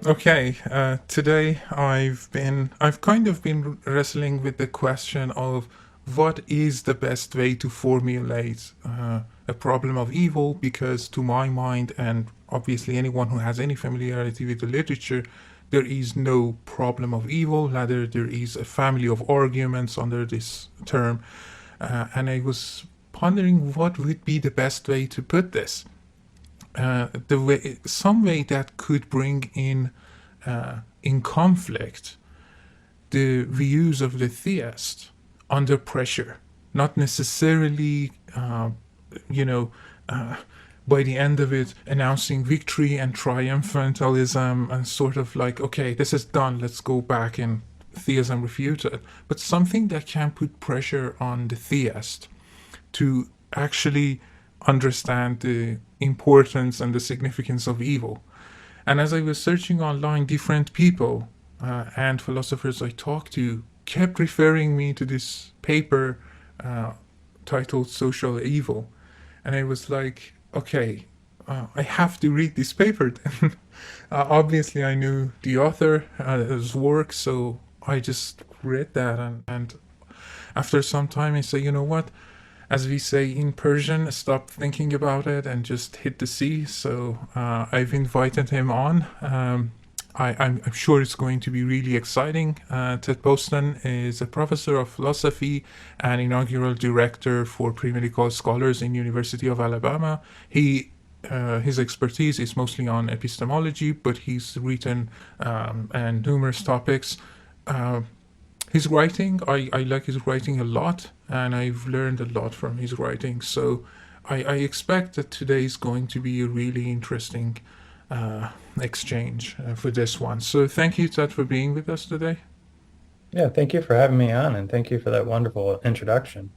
Today I've kind of been wrestling with the question of what is the best way to formulate a problem of evil, because to my mind, and obviously anyone who has any familiarity with the literature, there is no problem of evil, rather there is a family of arguments under this term. And I was pondering what would be the best way to put this. Some way that could bring in conflict the views of the theist under pressure, not necessarily, by the end of it, announcing victory and triumphantalism and sort of like, okay, this is done, let's go back and theism refuted, but something that can put pressure on the theist to actually understand the importance and the significance of evil. And as I was searching online, different people and philosophers I talked to kept referring me to this paper titled Social Evil. And I was like, okay, I have to read this paper then. Obviously, I knew the author, his work, so I just read that. And after some time, I say, you know what? As we say in Persian, stop thinking about it and just hit the sea. So I've invited him on. I'm sure it's going to be really exciting. Ted Poston is a professor of philosophy and inaugural director for pre-medical scholars in University of Alabama. His expertise is mostly on epistemology, but he's written and numerous topics. His writing, I like his writing a lot, and I've learned a lot from his writing. So I expect that today is going to be a really interesting exchange for this one. So thank you, Ted, for being with us today. Yeah, thank you for having me on, and thank you for that wonderful introduction.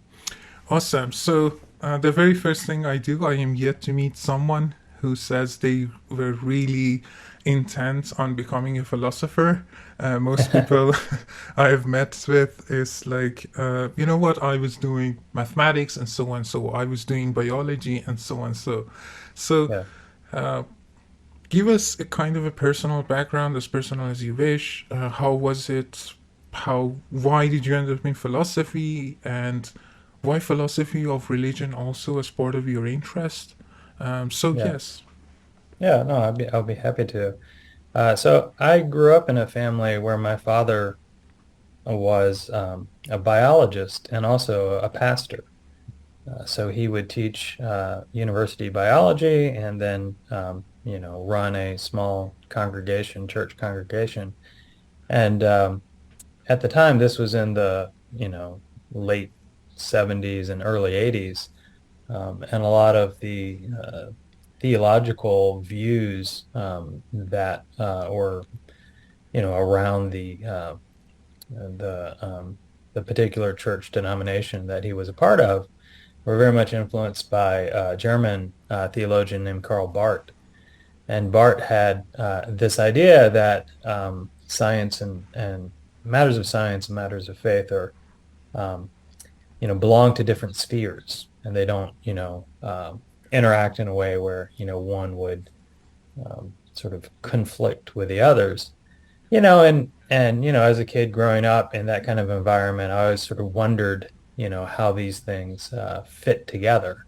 Awesome. So the very first thing I do, I am yet to meet someone who says they were really intent on becoming a philosopher. Most people I have met with is like, you know what, I was doing mathematics and so on, so I was doing biology and so on. So Yeah. give us a kind of a personal background, as personal as you wish. How was it? Why did you end up in philosophy, and why philosophy of religion also as part of your interest? Yeah. Yes. Yeah, no, I'll be happy to. So I grew up in a family where my father was a biologist and also a pastor. So he would teach university biology and then, run a small congregation, church congregation. And at the time, this was in the, late 70s and early 80s. And a lot of the theological views that were, around the particular church denomination that he was a part of were very much influenced by a German theologian named Karl Barth. And Barth had this idea that science and matters of science and matters of faith are, belong to different spheres, and they don't, interact in a way where, one would sort of conflict with the others, and as a kid growing up in that kind of environment, I always sort of wondered, how these things fit together,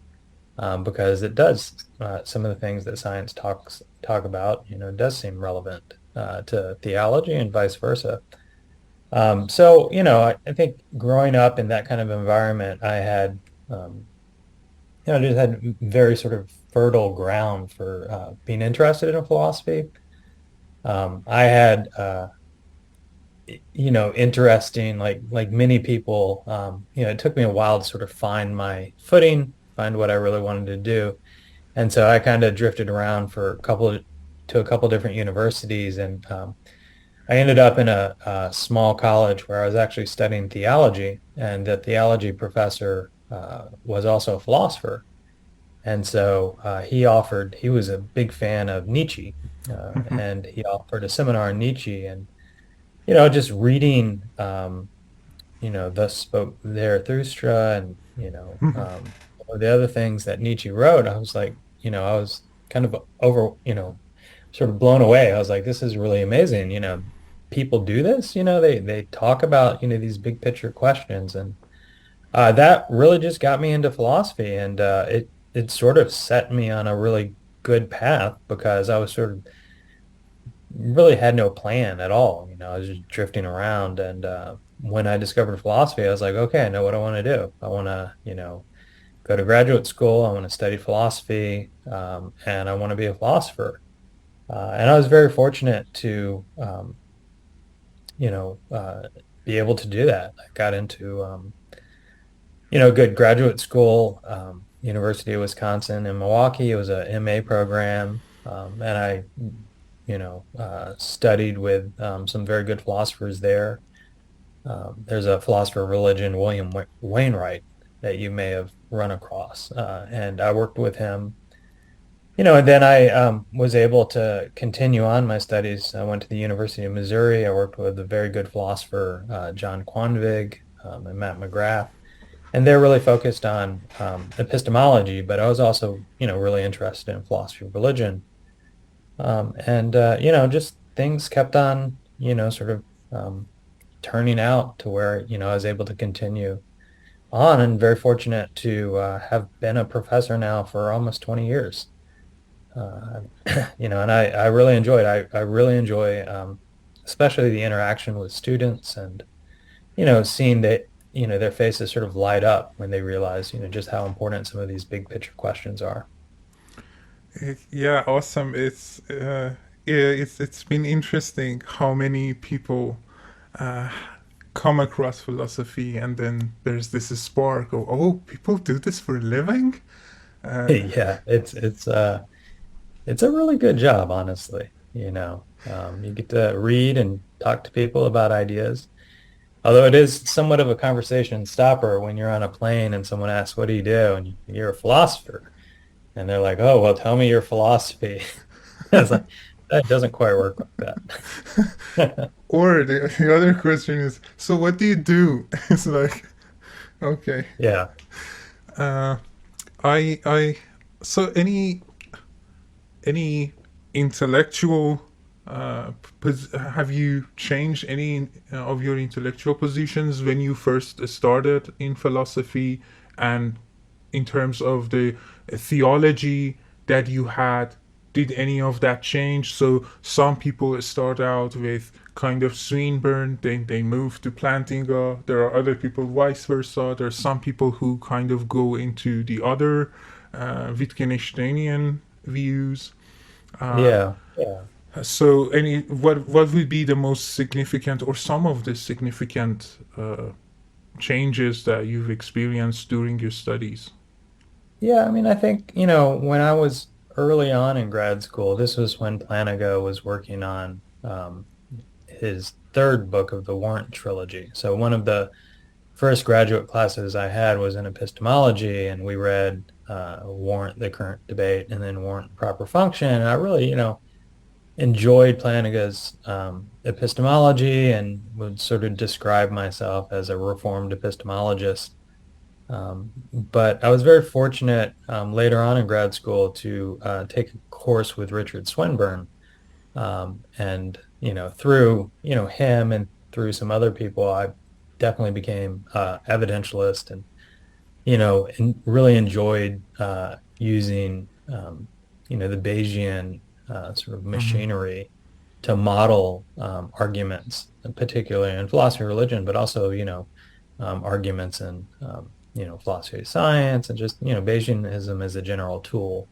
because it does, some of the things that science talk about, does seem relevant to theology and vice versa. So, I think growing up in that kind of environment, I had, just had very sort of fertile ground for being interested in philosophy. I had, interesting, like many people, it took me a while to sort of find my footing, find what I really wanted to do. And so I kind of drifted around to a couple different universities, and I ended up in a small college where I was actually studying theology, and the theology professor was also a philosopher. And so he was a big fan of Nietzsche, and he offered a seminar on Nietzsche, and, just reading, thus spoke Zarathustra, and, the other things that Nietzsche wrote, I was like, I was kind of sort of blown away. I was like, this is really amazing. You know, people do this, you know, they talk about, you know, these big picture questions. And that really just got me into philosophy. And it sort of set me on a really good path because I was sort of really had no plan at all. You know, I was just drifting around. And when I discovered philosophy, I was like, okay, I know what I want to do. I want to, you know, go to graduate school. I want to study philosophy, and I want to be a philosopher. And I was very fortunate to, you know, be able to do that. I got into, you know, good graduate school, University of Wisconsin in Milwaukee. It was a MA program, and I, you know, studied with some very good philosophers there. There's a philosopher of religion, William Wainwright, that you may have run across, and I worked with him. You know, and then I was able to continue on my studies. I went to the University of Missouri. I worked with a very good philosopher, John Quanvig, and Matt McGrath, and they're really focused on epistemology. But I was also, you know, really interested in philosophy of religion, and you know, just things kept on, you know, sort of turning out to where, you know, I was able to continue on, and very fortunate to have been a professor now for almost 20 years. You know, and I really enjoyed. I really enjoy, especially the interaction with students, and you know, seeing that, you know, their faces sort of light up when they realize, you know, just how important some of these big picture questions are. Yeah, awesome. It's been interesting how many people uh, come across philosophy, and then there's this spark of, oh, people do this for a living. Yeah, it's a really good job, honestly. You know, you get to read and talk to people about ideas. Although it is somewhat of a conversation stopper when you're on a plane and someone asks, "What do you do?" and you're a philosopher, and they're like, "Oh, well, tell me your philosophy." It's like that doesn't quite work like that. Or the other question is, so what do you do? It's like, okay. Yeah. Uh, I so any intellectual have you changed any of your intellectual positions when you first started in philosophy, and in terms of the theology that you had, did any of that change? So some people start out with kind of Swinburne, then they move to Plantinga. There are other people vice versa. There are some people who kind of go into the other Wittgensteinian views. Yeah. Yeah. So, what would be the most significant, or some of the significant changes that you've experienced during your studies? Yeah, I mean, I think, you know, when I was early on in grad school, this was when Plantinga was working on his third book of the Warrant trilogy. So one of the first graduate classes I had was in epistemology, and we read Warrant, the Current Debate, and then Warrant, Proper Function. And I really, you know, enjoyed Plantinga's epistemology, and would sort of describe myself as a reformed epistemologist. But I was very fortunate later on in grad school to take a course with Richard Swinburne. And, you know, through, you know, him and through some other people, I definitely became evidentialist, and, you know, and really enjoyed using, you know, the Bayesian sort of Mhm. machinery to model arguments, particularly in philosophy of religion, but also, you know, arguments in, you know, philosophy of science, and just, you know, Bayesianism as a general tool,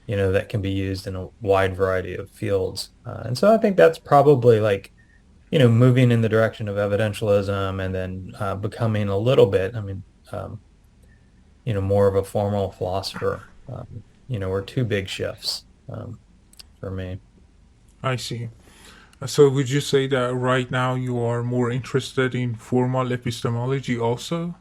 you know, that can be used in a wide variety of fields. And so I think that's probably like, you know, moving in the direction of evidentialism, and then becoming a little bit, I mean, you know, more of a formal philosopher, you know, were two big shifts for me. I see. So, would you say that right now you are more interested in formal epistemology also?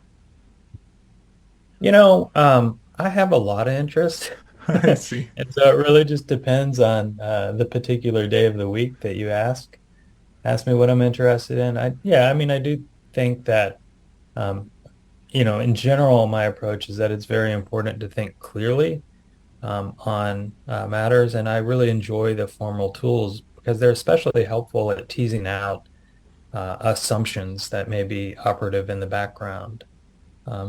You know, I have a lot of interest. I see. And so it really just depends on the particular day of the week that you ask me what I'm interested in. Yeah, I mean, I do think that, um, you know, in general, my approach is that it's very important to think clearly, on matters, and I really enjoy the formal tools because they're especially helpful at teasing out assumptions that may be operative in the background.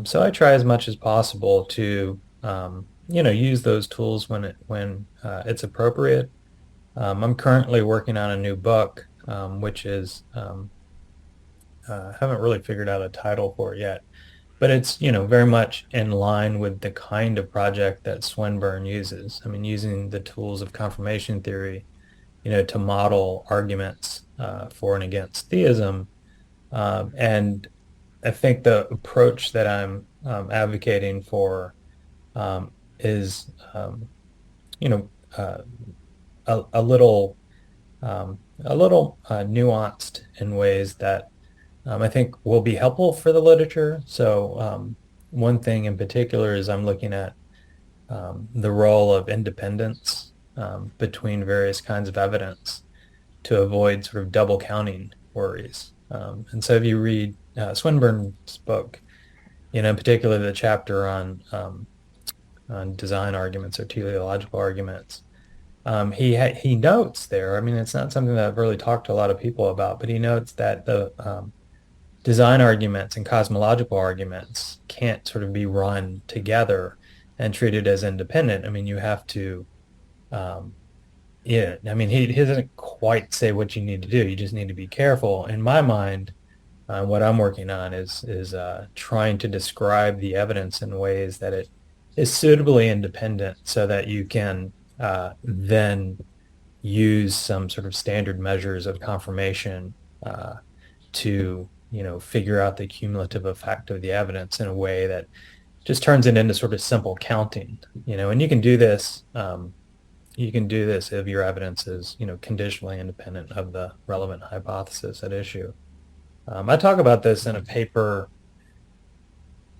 So I try as much as possible to use those tools when it's appropriate. I'm currently working on a new book, which is haven't really figured out a title for it yet, but it's very much in line with the kind of project that Swinburne uses. I mean, using the tools of confirmation theory, to model arguments for and against theism, and I think the approach that I'm advocating for is, a little nuanced in ways that I think will be helpful for the literature. So one thing in particular is I'm looking at the role of independence between various kinds of evidence to avoid sort of double counting worries. And so if you read Swinburne's book, in particular the chapter on design arguments or teleological arguments, he notes there, I mean, it's not something that I've really talked to a lot of people about, but he notes that the design arguments and cosmological arguments can't sort of be run together and treated as independent. I mean, you have to, I mean, he doesn't quite say what you need to do. You just need to be careful. In my mind, what I'm working on is trying to describe the evidence in ways that it is suitably independent so that you can then use some sort of standard measures of confirmation to figure out the cumulative effect of the evidence in a way that just turns it into sort of simple counting. And you can do this if your evidence is conditionally independent of the relevant hypothesis at issue. I talk about this in a paper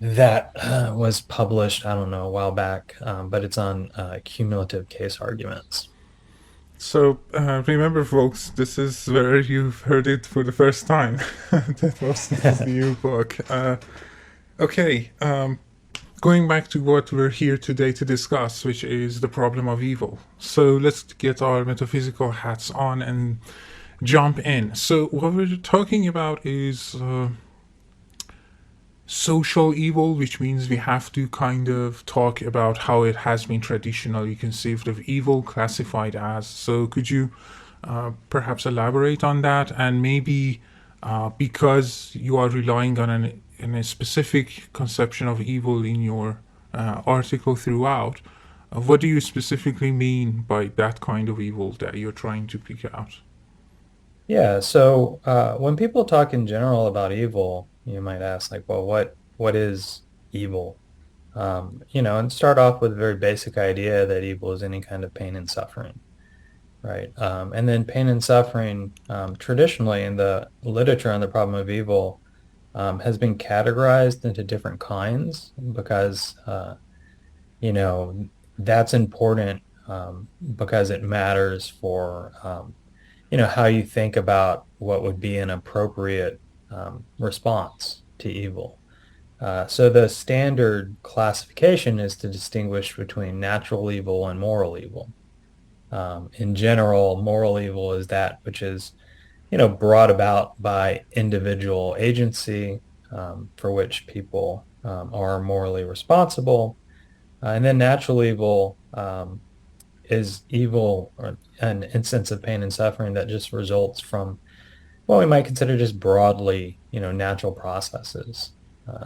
that was published, I don't know, a while back, but it's on cumulative case arguments. So remember, folks, this is where you've heard it for the first time. Ted Poston's new book. Okay, going back to what we're here today to discuss, which is the problem of evil. So let's get our metaphysical hats on and jump in. So what we're talking about is social evil, which means we have to kind of talk about how it has been traditionally conceived of evil, classified as. So could you perhaps elaborate on that? And maybe because you are relying on a specific conception of evil in your article throughout, what do you specifically mean by that kind of evil that you're trying to pick out? Yeah, so when people talk in general about evil, you might ask, like, well, what is evil? And start off with a very basic idea that evil is any kind of pain and suffering, right? And then pain and suffering, traditionally in the literature on the problem of evil, has been categorized into different kinds because, that's important because it matters for, how you think about what would be an appropriate response to evil. So the standard classification is to distinguish between natural evil and moral evil. In general, moral evil is that which is, brought about by individual agency, for which people are morally responsible. And then natural evil is evil or an instance of pain and suffering that just results from what we might consider just broadly, natural processes.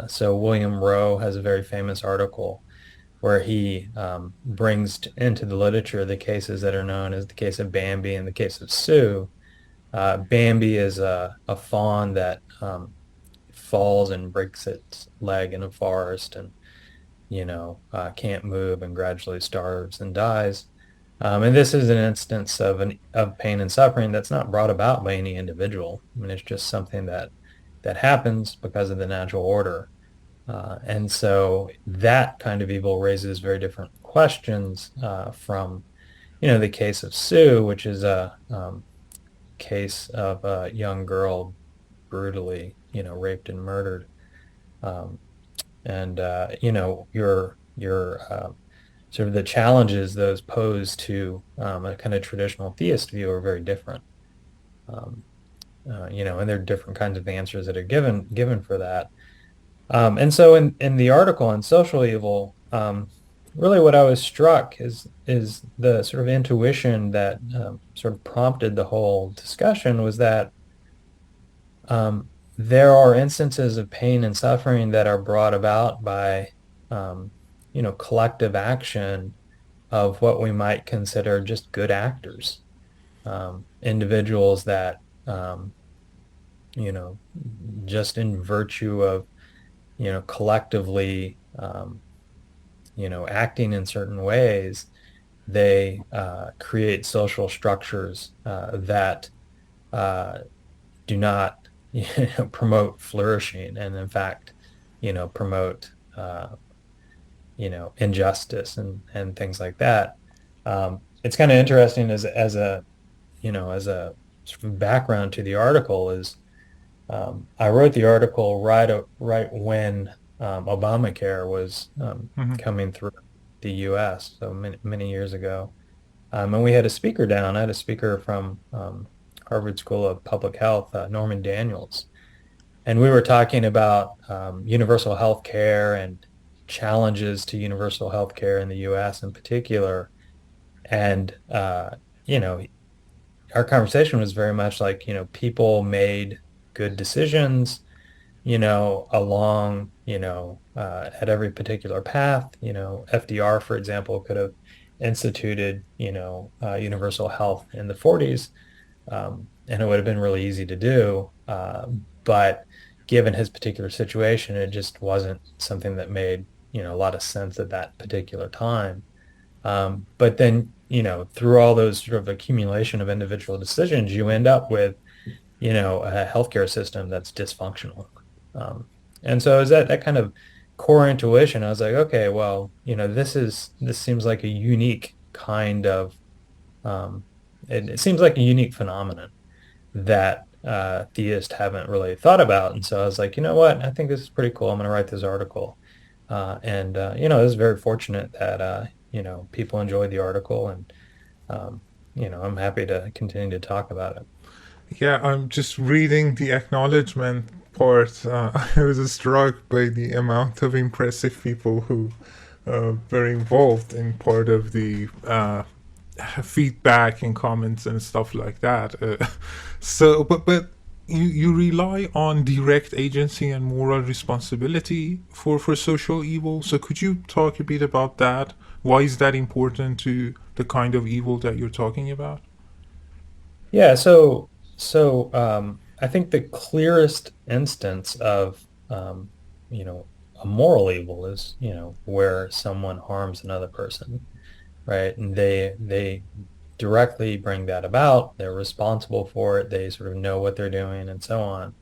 So William Rowe has a very famous article where he brings into the literature the cases that are known as the case of Bambi and the case of Sue. Bambi is a fawn that falls and breaks its leg in a forest and, can't move and gradually starves and dies. And this is an instance of pain and suffering that's not brought about by any individual. I mean, it's just something that happens because of the natural order. And so that kind of evil raises very different questions from, the case of Sue, which is a case of a young girl brutally, raped and murdered. Your sort of the challenges those pose to a kind of traditional theist view are very different. And there are different kinds of answers that are given for that. And so in the article on social evil, really what I was struck is the sort of intuition that sort of prompted the whole discussion was that there are instances of pain and suffering that are brought about by collective action of what we might consider just good actors, individuals that just in virtue of collectively acting in certain ways, they create social structures that do not promote flourishing, and in fact promote injustice and things like that. It's kind of interesting as a sort of background to the article is I wrote the article right when Obamacare was coming through the U.S. so many years ago, and we had a speaker down. I had a speaker from Harvard School of Public Health, Norman Daniels, and we were talking about universal health care and challenges to universal health care in the U.S. in particular. And, our conversation was very much like, people made good decisions, along, at every particular path. FDR, for example, could have instituted, universal health in the 40s, and it would have been really easy to do. But given his particular situation, it just wasn't something that made, a lot of sense at that particular time. But then, through all those sort of accumulation of individual decisions, you end up with, a healthcare system that's dysfunctional. And so is that kind of core intuition? I was like, okay, well, this seems like a unique kind of, it seems like a unique phenomenon that theists haven't really thought about. And so I was like, you know what? I think this is pretty cool. I'm going to write this article. And it was very fortunate that, people enjoyed the article, and, I'm happy to continue to talk about it. Yeah, I'm just reading the acknowledgement part. I was struck by the amount of impressive people who were involved in part of the feedback and comments and stuff like that. But you rely on direct agency and moral responsibility for social evil. So could you talk a bit about that? Why is that important to the kind of evil that you're talking about? Yeah, so I think the clearest instance of a moral evil is where someone harms another person, right? And they directly bring that about. They're responsible for it. They sort of know what they're doing, and so on.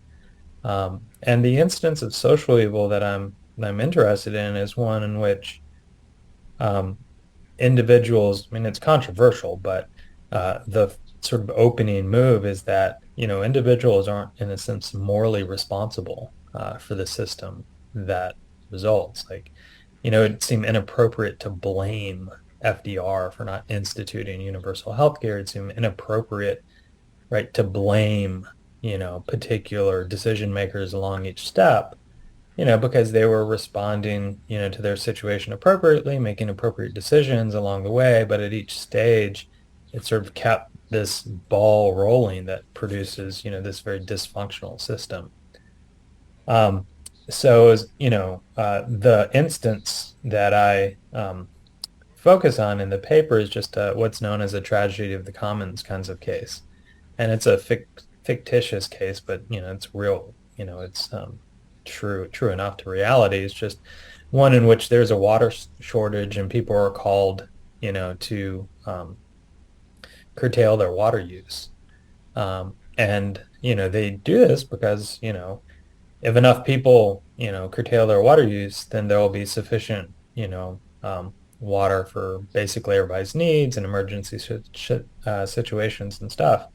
And the instance of social evil that I'm interested in is one in which individuals. I mean, it's controversial, but the sort of opening move is that individuals aren't, in a sense, morally responsible for the system that results. Like, it'd seem inappropriate to blame FDR for not instituting universal health care. It'd seem inappropriate, right, to blame, particular decision makers along each step, because they were responding, to their situation appropriately, making appropriate decisions along the way. But at each stage, it sort of kept this ball rolling that produces, this very dysfunctional system. So, the instance that I focus on in the paper is just what's known as a tragedy of the commons kinds of case. And it's a fictitious case, but, it's real, it's true enough to reality. It's just one in which there's a water shortage and people are called, to curtail their water use. And, they do this because, if enough people, curtail their water use, then there will be sufficient, water for basically everybody's needs and emergency situations and stuff.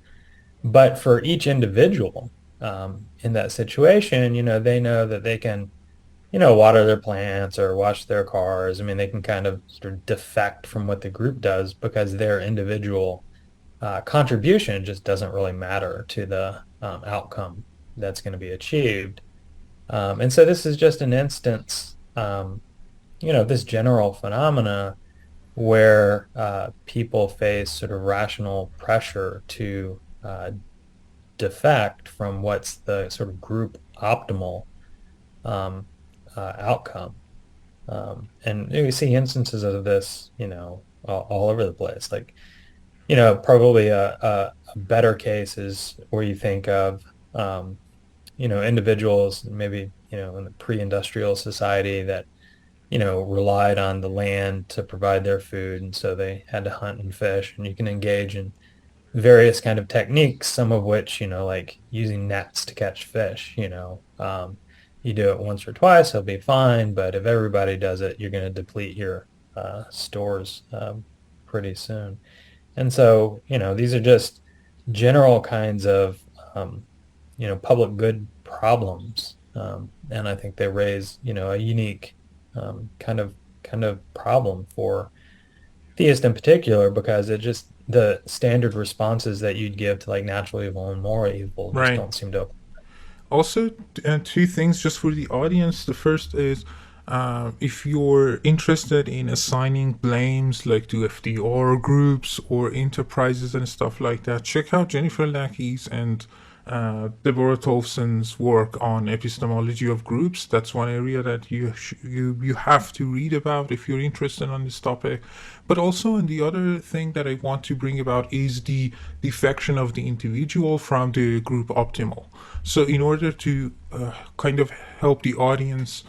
But for each individual in that situation, they know that they can water their plants or wash their cars. I mean, they can kind of sort of defect from what the group does because their individual contribution just doesn't really matter to the outcome that's going to be achieved. And so this is just an instance, this general phenomena where people face sort of rational pressure to defect from what's the sort of group optimal outcome. And we see instances of this, all over the place. Like, probably a better case is where you think of, individuals maybe, in the pre-industrial society that, relied on the land to provide their food. And so they had to hunt and fish, and you can engage in various kind of techniques, some of which, like using nets to catch fish, you do it once or twice, it'll be fine. But if everybody does it, you're going to deplete your stores pretty soon. And so, these are just general kinds of, public good problems. And I think they raise, a unique kind of problem for theists in particular, because it just, the standard responses that you'd give to like natural evil and moral evil just don't seem to. Also, two things just for the audience. The first is, if you're interested in assigning blames like to FDR groups or enterprises and stuff like that, check out Jennifer Lackey's and Deborah Tolson's work on epistemology of groups. That's one area that you have to read about if you're interested on this topic. But also, and the other thing that I want to bring about is the defection of the individual from the group optimal. So in order to kind of help the audience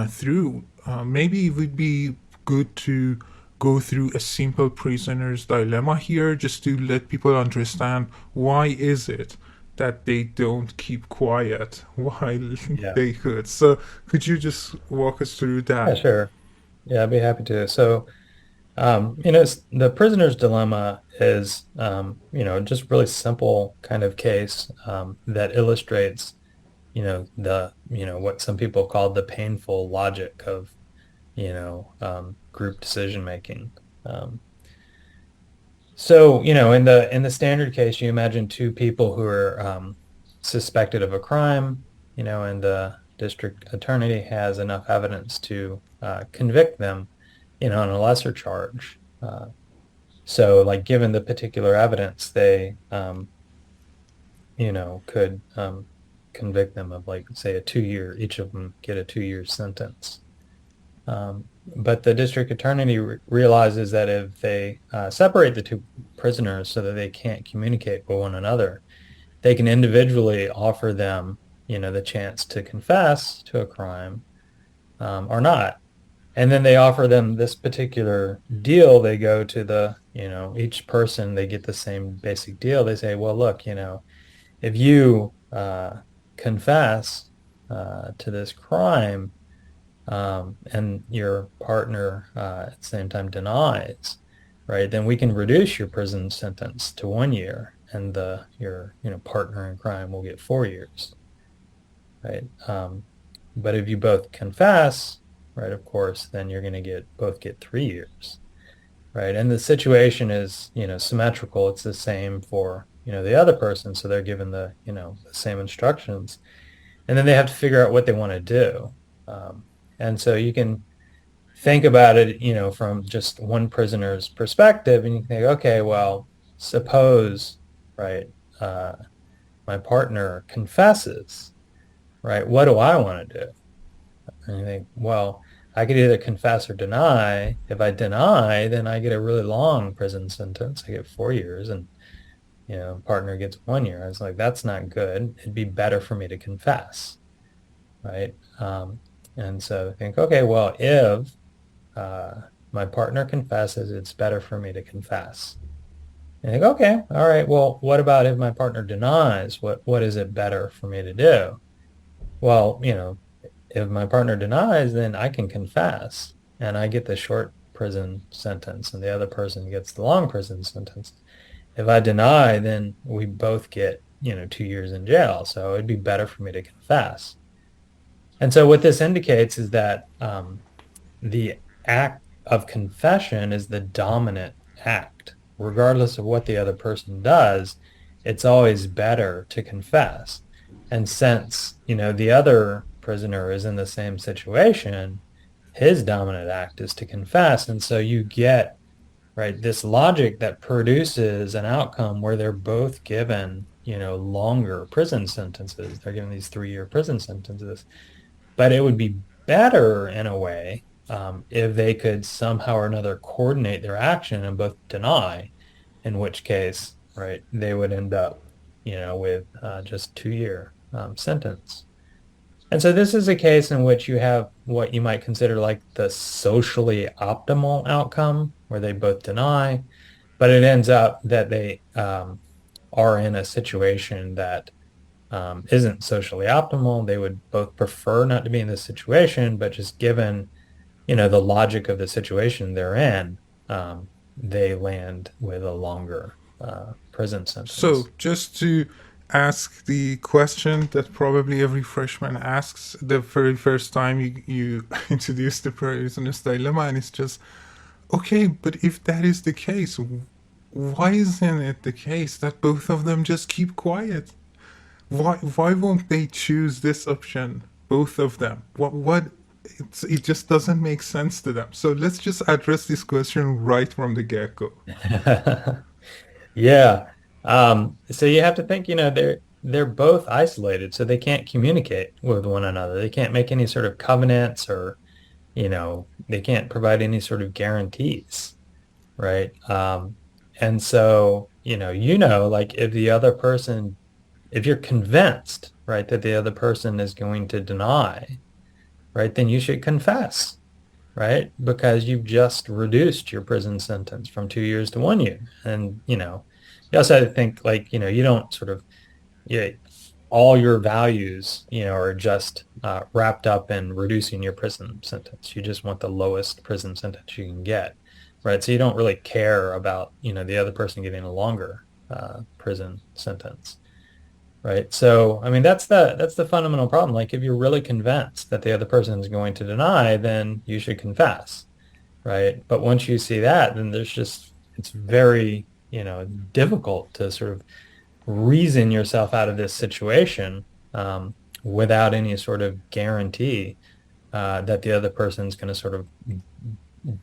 through, maybe it would be good to go through a simple prisoner's dilemma here, just to let people understand why is it that they don't keep quiet while they could. So could you just walk us through that? Yeah, sure. Yeah, I'd be happy to. So, the prisoner's dilemma is, just really simple kind of case that illustrates, what some people call the painful logic of, group decision making. So, in the standard case, you imagine two people who are suspected of a crime, and the district attorney has enough evidence to convict them, on a lesser charge. So, like, given the particular evidence, they, could convict them of, like, say, each of them get a 2-year sentence. But the district attorney realizes that if they separate the two prisoners so that they can't communicate with one another, they can individually offer them, the chance to confess to a crime or not. And then they offer them this particular deal. They go to the, each person, they get the same basic deal. They say, well, look, if you confess to this crime, and your partner at the same time denies, right, then we can reduce your prison sentence to 1 year, and your partner in crime will get 4 years, right? But if you both confess, right, of course, then you're going to both get 3 years, right? And the situation is, symmetrical. It's the same for, the other person, so they're given the same instructions, and then they have to figure out what they want to do. And so you can think about it, from just one prisoner's perspective, and you can think, okay, well, suppose, right, my partner confesses, right? What do I want to do? And you think, well, I could either confess or deny. If I deny, then I get a really long prison sentence. I get 4 years, and, partner gets 1 year. I was like, that's not good. It'd be better for me to confess, right? And so I think, okay, well, if my partner confesses, it's better for me to confess. And I think, okay, all right, well, what about if my partner denies? What is it better for me to do? Well, if my partner denies, then I can confess, and I get the short prison sentence, and the other person gets the long prison sentence. If I deny, then we both get, 2 years in jail. So it'd be better for me to confess. And so what this indicates is that the act of confession is the dominant act. Regardless of what the other person does, it's always better to confess. And since, the other prisoner is in the same situation, his dominant act is to confess. And so you get, right, this logic that produces an outcome where they're both given, longer prison sentences. They're given these 3-year prison sentences. But it would be better in a way if they could somehow or another coordinate their action and both deny, in which case, right, they would end up, with just 2-year sentence. And so this is a case in which you have what you might consider like the socially optimal outcome, where they both deny, but it ends up that they are in a situation that isn't socially optimal. They would both prefer not to be in this situation, but just given, the logic of the situation they're in, they land with a longer prison sentence. So just to ask the question that probably every freshman asks the very first time you introduce the prisoner's dilemma, and it's just, okay, but if that is the case, why isn't it the case that both of them just keep quiet? Why won't they choose this option, both of them? It just doesn't make sense to them. So let's just address this question right from the get-go. Yeah. So you have to think, they're both isolated, so they can't communicate with one another. They can't make any sort of covenants, or, they can't provide any sort of guarantees, right? And so, like if the other person, if you're convinced, right, that the other person is going to deny, right, then you should confess, right? Because you've just reduced your prison sentence from 2 years to 1 year. And, you also have to think like, you don't sort of, all your values, are just wrapped up in reducing your prison sentence. You just want the lowest prison sentence you can get, right? So you don't really care about, the other person getting a longer prison sentence, right? So, I mean, that's the fundamental problem. Like if you're really convinced that the other person is going to deny, then you should confess, right? But once you see that, then it's very, difficult to sort of reason yourself out of this situation without any sort of guarantee that the other person's going to sort of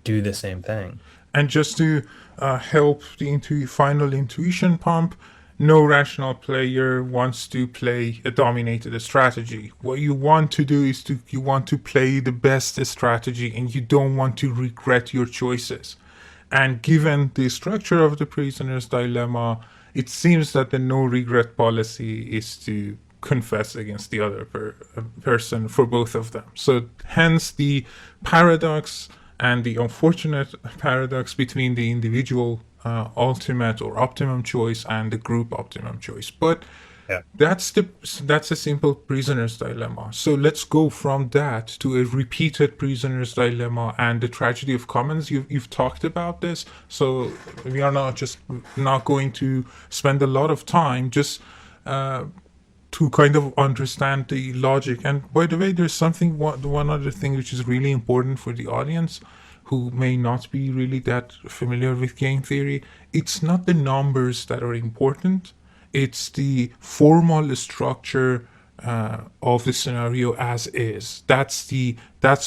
do the same thing. And just to help the final intuition pump, no rational player wants to play a dominated strategy. What you want to do is you want to play the best strategy, and you don't want to regret your choices. And given the structure of the prisoner's dilemma, it seems that the no regret policy is to confess against the other person for both of them. So hence the paradox and the unfortunate paradox between the individual ultimate or optimum choice and the group optimum choice. But yeah, that's a simple prisoner's dilemma. So let's go from that to a repeated prisoner's dilemma and the tragedy of commons. You've talked about this, so we are not going to spend a lot of time just to kind of understand the logic. And by the way, there's one other thing which is really important for the audience who may not be really that familiar with game theory. It's not the numbers that are important. It's the formal structure of the scenario as is. That's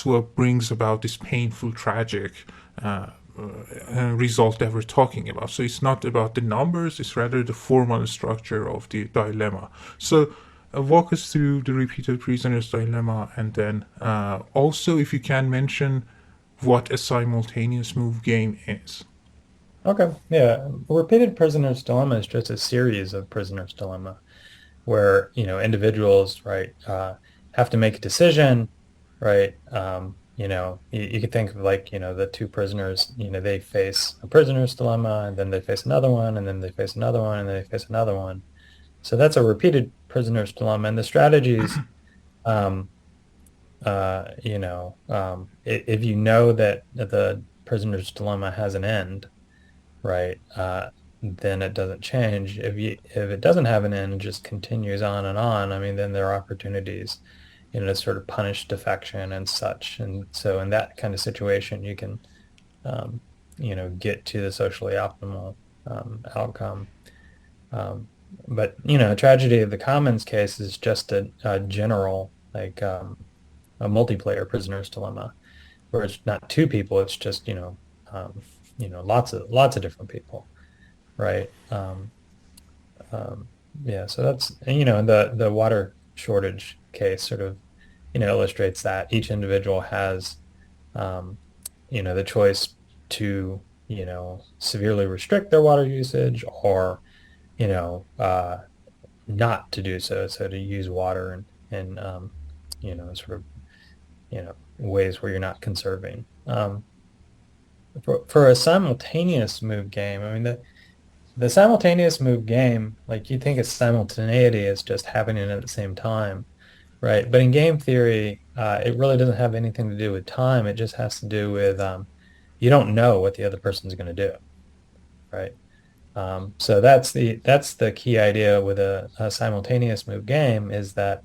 what brings about this painful, tragic result that we're talking about. So it's not about the numbers, it's rather the formal structure of the dilemma. So walk us through the repeated prisoner's dilemma, and then also if you can mention what a simultaneous move game is. Okay, yeah. Repeated prisoner's dilemma is just a series of prisoner's dilemma where, individuals, right, have to make a decision, right? You could think of like, the two prisoners, they face a prisoner's dilemma, and then they face another one, and then they face another one, and then they face another one. So that's a repeated prisoner's dilemma. And the strategies, if you know that the prisoner's dilemma has an end, right, then it doesn't change. If it doesn't have an end, it just continues on and on. I mean, then there are opportunities, to sort of punish defection and such. And so in that kind of situation, you can, get to the socially optimal outcome. But, tragedy of the commons case is just a general, like a multiplayer prisoner's dilemma, where it's not two people, it's just, lots of different people, right? So that's, the water shortage case sort of, illustrates that each individual has, the choice to, severely restrict their water usage or, not to do so. So to use water in sort of, ways where you're not conserving. For a simultaneous move game, I mean, the simultaneous move game, like you think of simultaneity as just happening at the same time, right? But in game theory, it really doesn't have anything to do with time. It just has to do with you don't know what the other person's going to do, right? So that's the key idea with a simultaneous move game, is that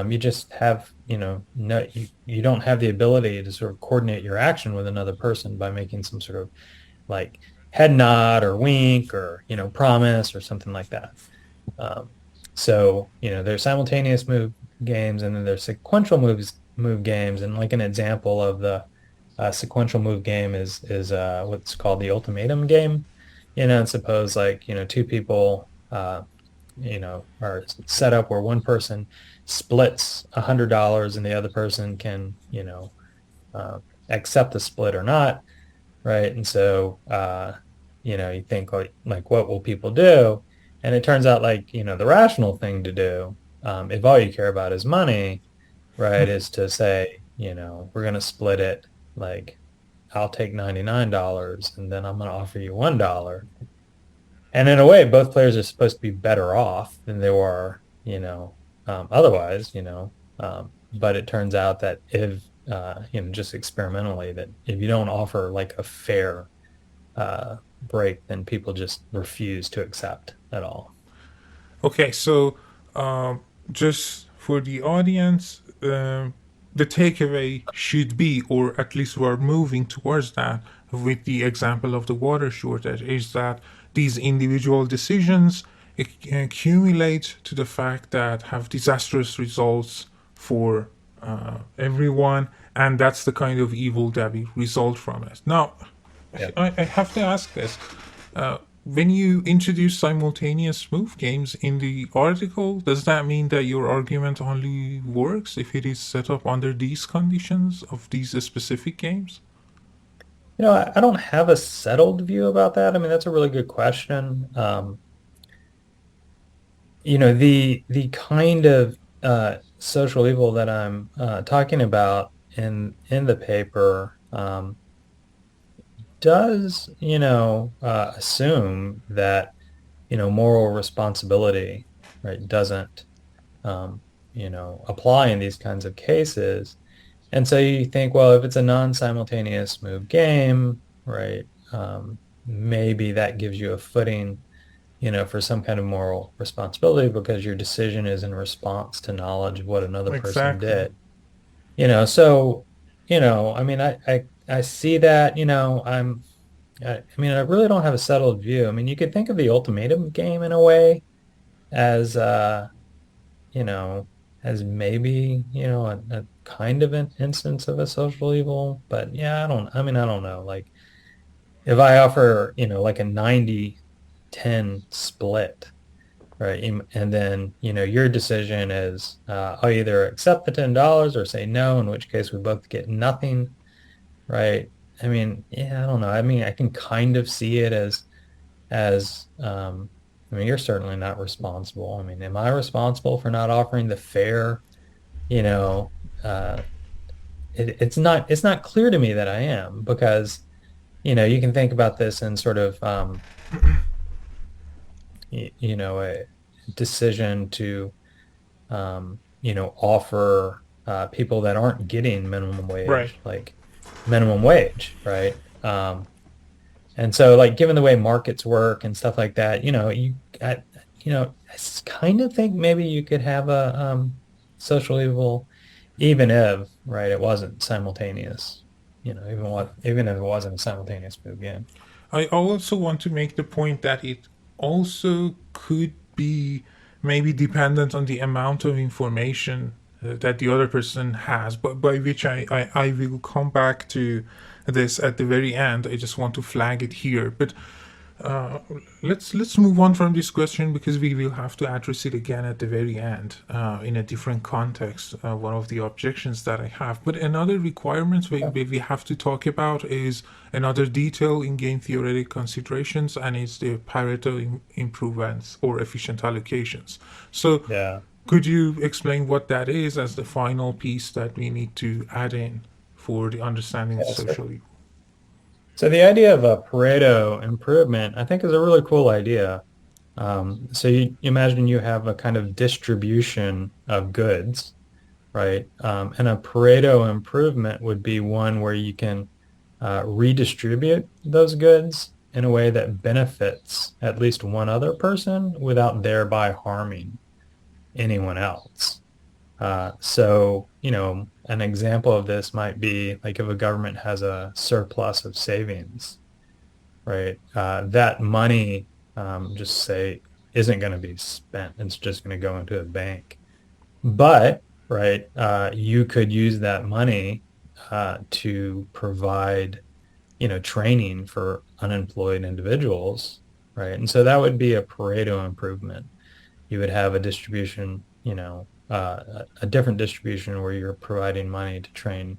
you just have, you don't have the ability to sort of coordinate your action with another person by making some sort of like head nod or wink or, promise or something like that. So, there's simultaneous move games, and then there's sequential move games. And like an example of the sequential move game is what's called the ultimatum game. And suppose like, two people, are set up where one person splits $100 and the other person can, accept the split or not, right? And so, you think like what will people do? And it turns out like, the rational thing to do, if all you care about is money, right, is to say, we're going to split it, like I'll take $99 and then I'm going to offer you $1. And in a way, both players are supposed to be better off than they were, otherwise, but it turns out that if, just experimentally, that if you don't offer like a fair break, then people just refuse to accept at all. Okay, so just for the audience, the takeaway should be, or at least we're moving towards that with the example of the water shortage, is that these individual decisions accumulate to the fact that have disastrous results for everyone, and that's the kind of evil that we result from it. Now, Yeah. I have to ask this. When you introduce simultaneous move games in the article, does that mean that your argument only works if it is set up under these conditions of these specific games? I don't have a settled view about that. I mean, that's a really good question. The kind of social evil that I'm talking about in the paper does, assume that, moral responsibility, right, doesn't, apply in these kinds of cases. And so you think, well, if it's a non-simultaneous move game, right, maybe that gives you a footing, for some kind of moral responsibility because your decision is in response to knowledge of what another person did. So, I mean, I see that, I really don't have a settled view. I mean, you could think of the ultimatum game in a way as, as maybe, a kind of an instance of a social evil, but yeah, I don't know. Like if I offer, like a 90-10 split, right? And then, your decision is, I'll either accept the $10 or say no, in which case we both get nothing, right? I mean, yeah, I don't know. I mean, I can kind of see it as, you're certainly not responsible. I mean, am I responsible for not offering the fair, it's not clear to me that I am, because, you can think about this in sort of, a decision to, offer people that aren't getting minimum wage, Right. like minimum wage, right? And so, like, given the way markets work and stuff like that, I kind of think maybe you could have a social evil even if, right, it wasn't simultaneous, even if it wasn't a simultaneous move again. I also want to make the point that it also could be maybe dependent on the amount of information that the other person has, but by which I will come back to this at the very end. I just want to flag it here. But let's move on from this question, because we will have to address it again at the very end in a different context. One of the objections that I have, but another requirement we have to talk about is another detail in game theoretic considerations, and it's the Pareto improvements or efficient allocations. So Yeah. could you explain what that is as the final piece that we need to add in for the understanding of Yeah, social evil? So the idea of a Pareto improvement, I think, is a really cool idea. So you imagine you have a kind of distribution of goods, right? And a Pareto improvement would be one where you can redistribute those goods in a way that benefits at least one other person without thereby harming anyone else. So, an example of this might be like if a government has a surplus of savings, right? That money, just say, isn't going to be spent. It's just going to go into a bank. But, right, you could use that money to provide, training for unemployed individuals, right? And so that would be a Pareto improvement. You would have a distribution, a different distribution where you're providing money to train,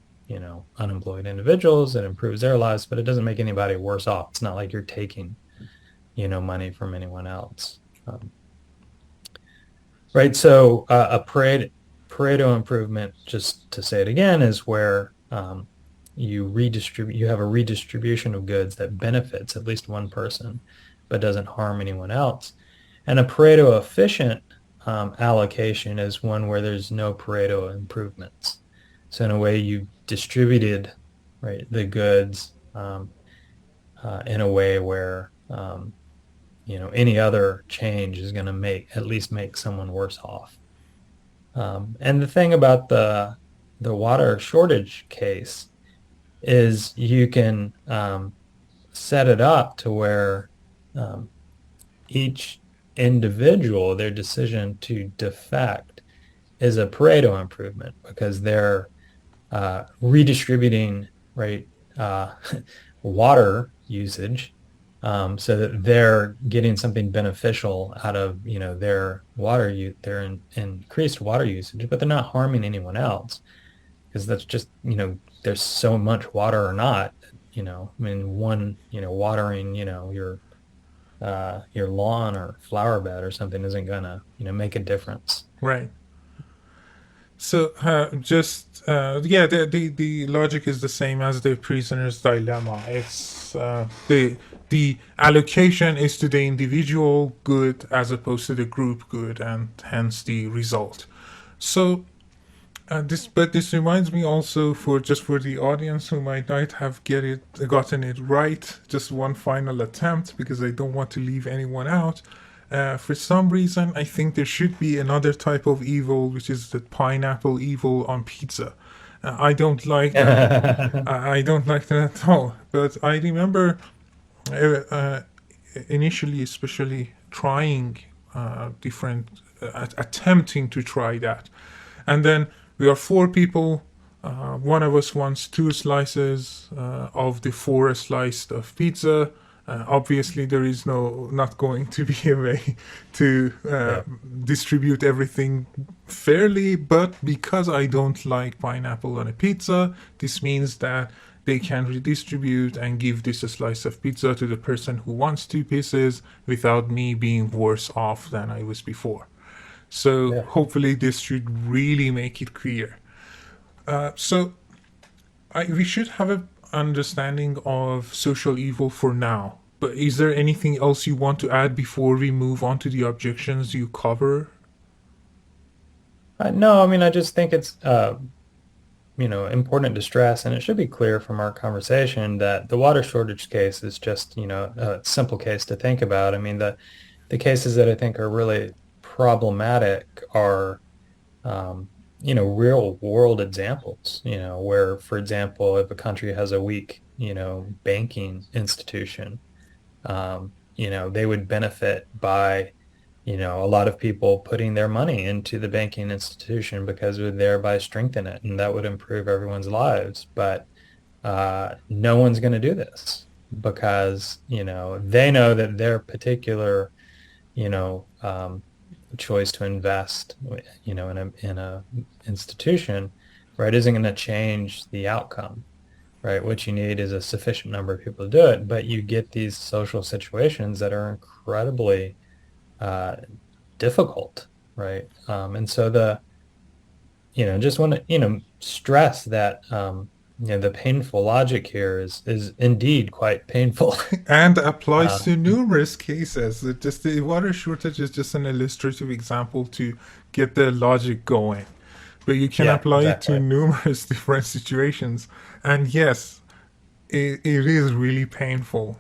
unemployed individuals. It improves their lives, but it doesn't make anybody worse off. It's not like you're taking, money from anyone else. Right. So a Pareto improvement, just to say it again, is where you have a redistribution of goods that benefits at least one person, but doesn't harm anyone else. And a Pareto efficient allocation is one where there's no Pareto improvements. So in a way, you distributed, right, the goods in a way where any other change is going to at least make someone worse off. And the thing about the water shortage case is you can set it up to where each individual, their decision to defect is a Pareto improvement, because they're redistributing, right, water usage, so that they're getting something beneficial out of their their increased water usage, but they're not harming anyone else, because that's just there's so much water or not, one watering your lawn or flower bed or something isn't gonna make a difference. Right. So the logic is the same as the prisoner's dilemma. It's the allocation is to the individual good as opposed to the group good, and hence the result. So this reminds me also, for the audience who might not have gotten it right, just one final attempt, because I don't want to leave anyone out. For some reason, I think there should be another type of evil, which is the pineapple evil on pizza. I don't like that. I don't like that at all. But I remember initially, especially trying attempting to try that. And then we are 4 people. One of us wants 2 slices of the 4 sliced of pizza. Obviously, there is not going to be a way to distribute everything fairly, but because I don't like pineapple on a pizza, this means that they can redistribute and give this a slice of pizza to the person who wants 2 pieces without me being worse off than I was before. So hopefully this should really make it clear. We should have an understanding of social evil for now. But is there anything else you want to add before we move on to the objections you cover? No, I mean, I just think it's important to stress, and it should be clear from our conversation, that the water shortage case is just a simple case to think about. I mean, the cases that I think are really problematic are real world examples, where, for example, if a country has a weak, banking institution, they would benefit by, a lot of people putting their money into the banking institution because it would thereby strengthen it, and that would improve everyone's lives. But no one's going to do this because, they know that their particular, choice to invest, in a institution, right, isn't going to change the outcome, right? What you need is a sufficient number of people to do it, but you get these social situations that are incredibly difficult, right? And so just want to, stress that, the painful logic here is indeed quite painful. And applies to numerous cases. Just the water shortage is just an illustrative example to get the logic going. But you can apply it to numerous different situations. And yes, it is really painful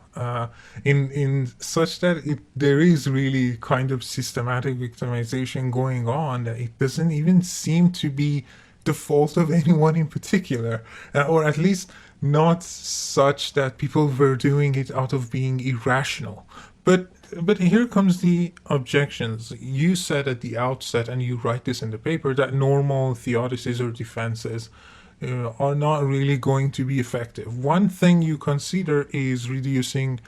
in such that there is really kind of systematic victimization going on, that it doesn't even seem to be the fault of anyone in particular, or at least not such that people were doing it out of being irrational. But here comes the objections. You said at the outset, and you write this in the paper, that normal theodicies or defenses are not really going to be effective. One thing you consider is reducing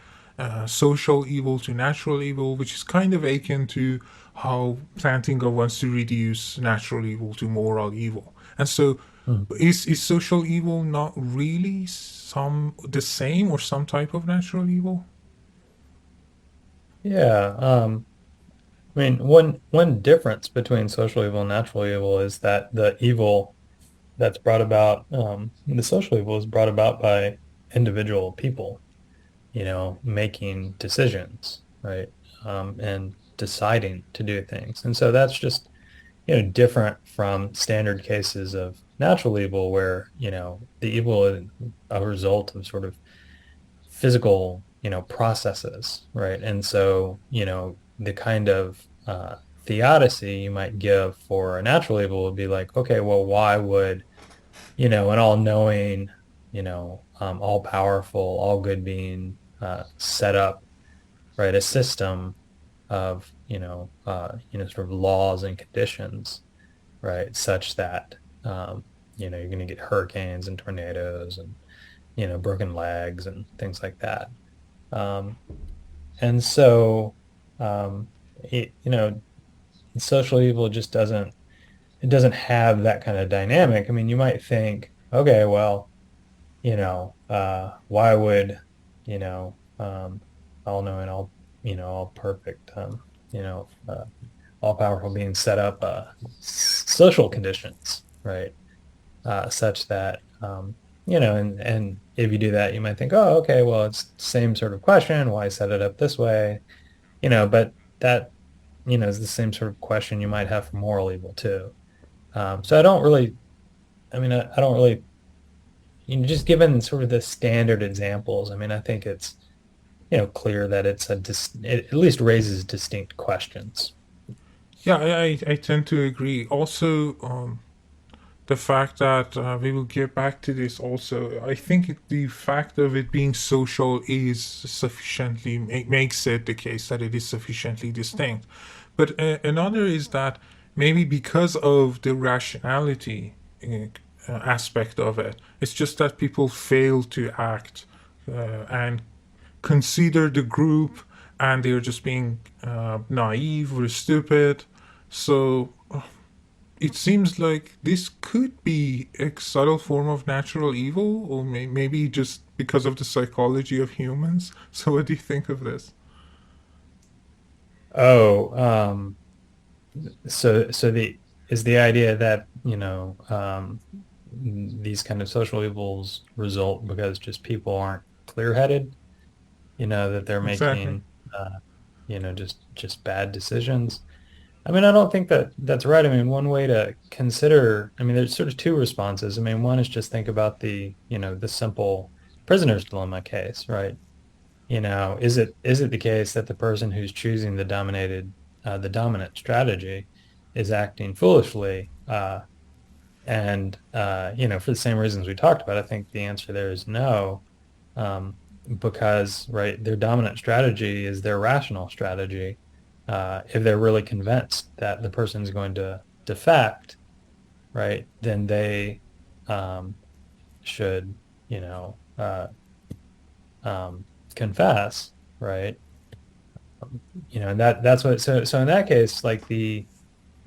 social evil to natural evil, which is kind of akin to how Plantinga wants to reduce natural evil to moral evil. And so is social evil not really the same or some type of natural evil? Yeah. I mean, one difference between social evil and natural evil is that the evil that's brought about, the social evil is brought about by individual people, making decisions, right? And deciding to do things. And so that's just, different from standard cases of natural evil where, the evil is a result of sort of physical, processes, right? And so, the kind of theodicy you might give for a natural evil would be like, okay, well, why would, an all-knowing, all-powerful, all-good being set up, right, a system of, sort of laws and conditions, right, such that, you're going to get hurricanes and tornadoes and, broken legs and things like that. And so, social evil just doesn't have that kind of dynamic. I mean, you might think, okay, well, why would, all knowing, all perfect, all powerful being set up social conditions, right? Such that, and if you do that, you might think, oh, okay, well, it's the same sort of question. Why set it up this way? But that, is the same sort of question you might have for moral evil too. So I don't really, just given sort of the standard examples, I think it's, clear that it at least raises distinct questions. Yeah, I tend to agree. Also, the fact that we will get back to this also, I think the fact of it being social is sufficiently, makes it the case that it is sufficiently distinct. But another is that maybe because of the rationality aspect of it, it's just that people fail to act and consider the group, and they're just being naive or stupid. So it seems like this could be a subtle form of natural evil, or maybe just because of the psychology of humans. So what do you think of this? Oh, so the idea that, these kind of social evils result because just people aren't clear-headed, that they're making, Exactly. just bad decisions. I don't think that that's right. One way to consider, there's sort of two responses. One is just think about the simple prisoner's dilemma case, right? Is it the case that the person who's choosing the dominant strategy is acting foolishly, And for the same reasons we talked about, I think the answer there is no, because right, their dominant strategy is their rational strategy. If they're really convinced that the person's going to defect, right, then they should, confess, right? And that's what. So in that case, like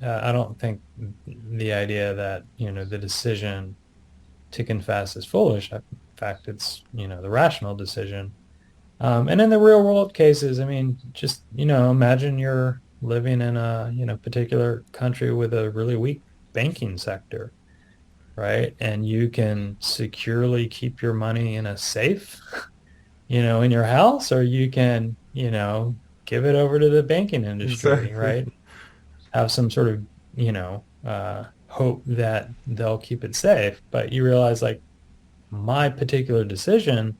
I don't think the idea that the decision to confess is foolish. In fact, it's the rational decision. And in the real world cases, I mean, just imagine you're living in a particular country with a really weak banking sector, right? And you can securely keep your money in a safe, in your house, or you can give it over to the banking industry, Exactly. right? Have some sort of hope that they'll keep it safe, but you realize like my particular decision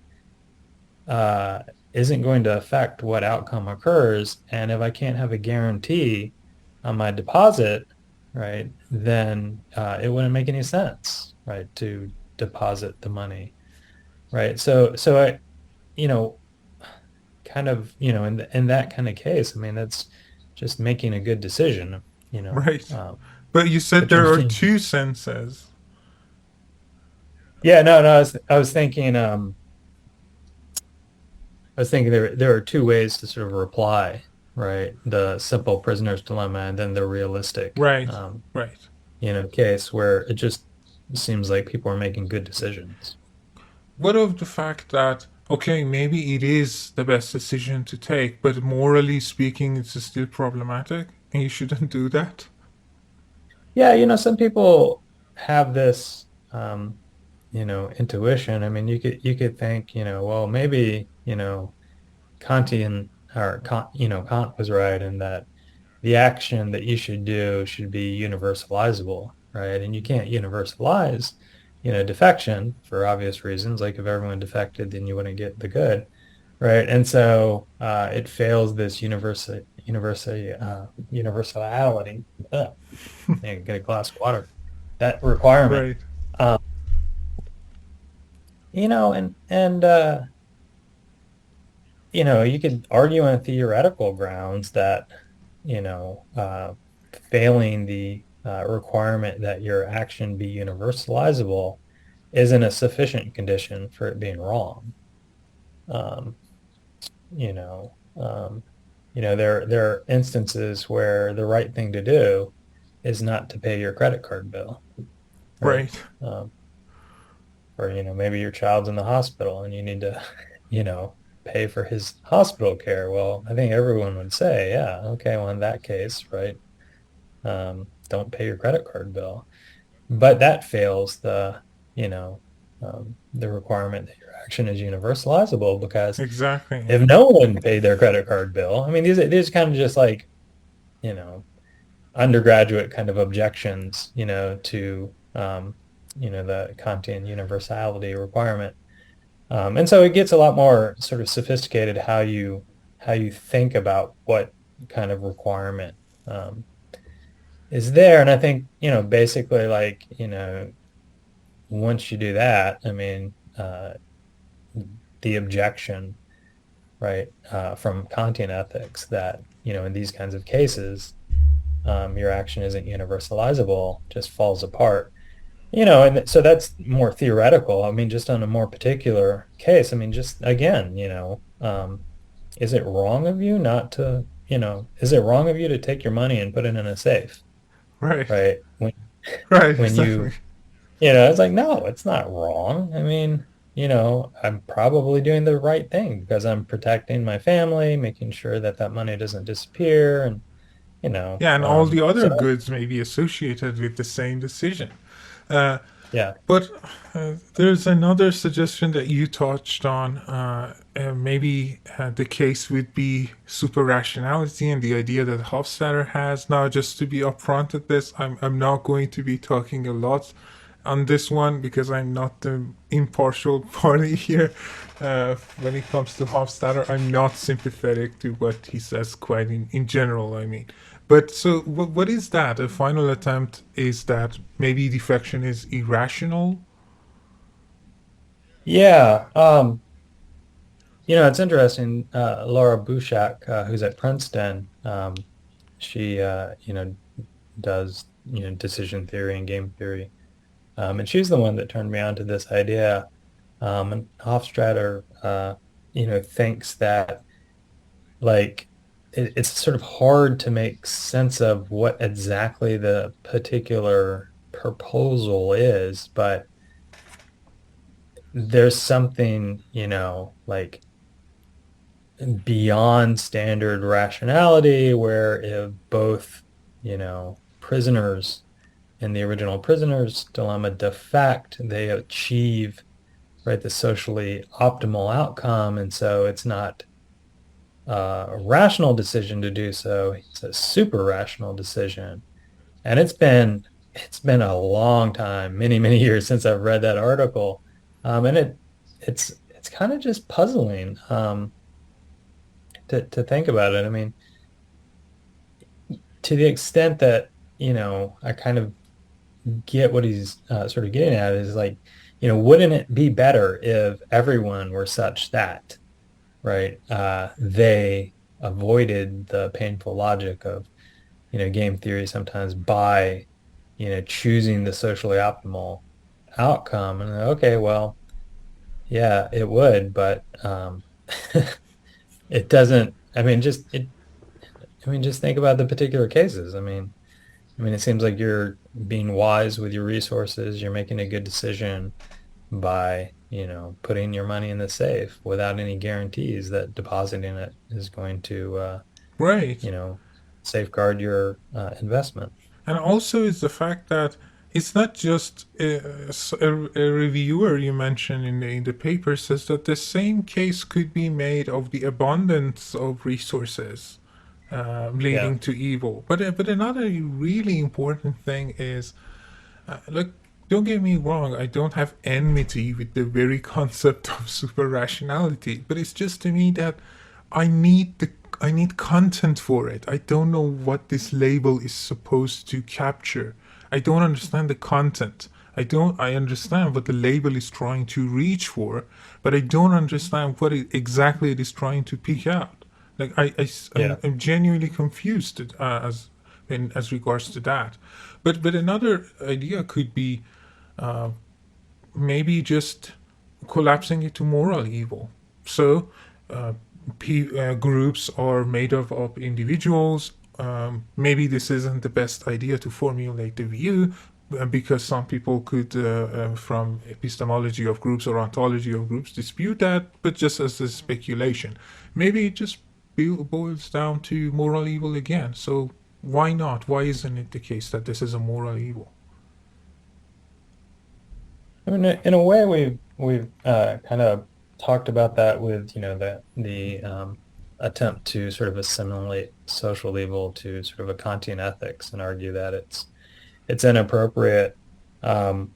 isn't going to affect what outcome occurs, and if I can't have a guarantee on my deposit, right, then it wouldn't make any sense, right, to deposit the money, right? So I, kind of, in that kind of case, I mean, that's just making a good decision, Right. But you said there are two senses. Yeah, no, I was thinking, there are two ways to sort of reply, right? The simple prisoner's dilemma, and then the realistic, Right. Right. Case where it just seems like people are making good decisions. What of the fact that, okay, maybe it is the best decision to take, but morally speaking, it's still problematic, and you shouldn't do that? Yeah, some people have this, intuition. I mean, you could think, well, maybe, Kantian or Kant was right in that the action that you should do should be universalizable, right? And you can't universalize, defection for obvious reasons. Like if everyone defected, then you wouldn't get the good, right? And so it fails this universality. Get a glass of water. That requirement, Right. You could argue on theoretical grounds that, failing the requirement that your action be universalizable isn't a sufficient condition for it being wrong. There are instances where the right thing to do is not to pay your credit card bill. Right. Or, maybe your child's in the hospital and you need to, pay for his hospital care. Well, I think everyone would say, yeah, okay, well, in that case, right, don't pay your credit card bill. But that fails the requirement that your action is universalizable, because Exactly. if no one paid their credit card bill, I mean, these kind of just like, undergraduate kind of objections, to, the Kantian universality requirement. And so it gets a lot more sort of sophisticated how you think about what kind of requirement is there. And I think, basically like, once you do that, I mean, the objection, right, from Kantian ethics that, in these kinds of cases, your action isn't universalizable just falls apart. And so that's more theoretical. I mean, just on a more particular case, I mean, just again, is it wrong of you not to, is it wrong of you to take your money and put it in a safe? Right. Right. Right. When Exactly. it's like, no, it's not wrong. I mean, I'm probably doing the right thing because I'm protecting my family, making sure that money doesn't disappear, and, Yeah, and all the other so, goods may be associated with the same decision. yeah. But there's another suggestion that you touched on. Maybe the case would be super rationality and the idea that Hofstadter has. Now, just to be upfront at this, I'm not going to be talking a lot on this one because I'm not the impartial party here. When it comes to Hofstadter, I'm not sympathetic to what he says quite in general, I mean. But so, what is that? A final attempt is that maybe defection is irrational? Yeah. It's interesting. Laura Bushak, who's at Princeton, she, does, decision theory and game theory. And she's the one that turned me on to this idea. And Hofstadter, thinks that, like, it's sort of hard to make sense of what exactly the particular proposal is, but there's something, like beyond standard rationality, where if both, prisoners in the original prisoner's dilemma defect, they achieve, right, the socially optimal outcome. And so it's not a rational decision to do so. It's a super rational decision. And it's been a long time, many, many years since I've read that article. And it's kind of just puzzling to think about it. I mean, to the extent that, I kind of get what he's sort of getting at is like, wouldn't it be better if everyone were such that, right, they avoided the painful logic of, game theory sometimes by, choosing the socially optimal outcome? And okay, well, yeah, it would, but it doesn't. Just think about the particular cases. I mean, it seems like you're being wise with your resources. You're making a good decision by, putting your money in the safe without any guarantees that depositing it is going to, Right. safeguard your investment. And also is the fact that it's not just a reviewer you mentioned in the paper says that the same case could be made of the abundance of resources leading to evil. But another really important thing is, look, don't get me wrong, I don't have enmity with the very concept of super rationality, but it's just to me that I need content for it. I don't know what this label is supposed to capture. I don't understand the content. I understand what the label is trying to reach for, but I don't understand what exactly it is trying to pick out. Like I'm genuinely confused as regards to that. But another idea could be maybe just collapsing it to moral evil. So groups are made up of individuals. Maybe this isn't the best idea to formulate the view, because some people could, from epistemology of groups or ontology of groups, dispute that, but just as a speculation. Maybe it just boils down to moral evil again. So why not? Why isn't it the case that this is a moral evil? In a way, we've kind of talked about that with, the attempt to sort of assimilate social evil to sort of a Kantian ethics and argue that it's inappropriate. The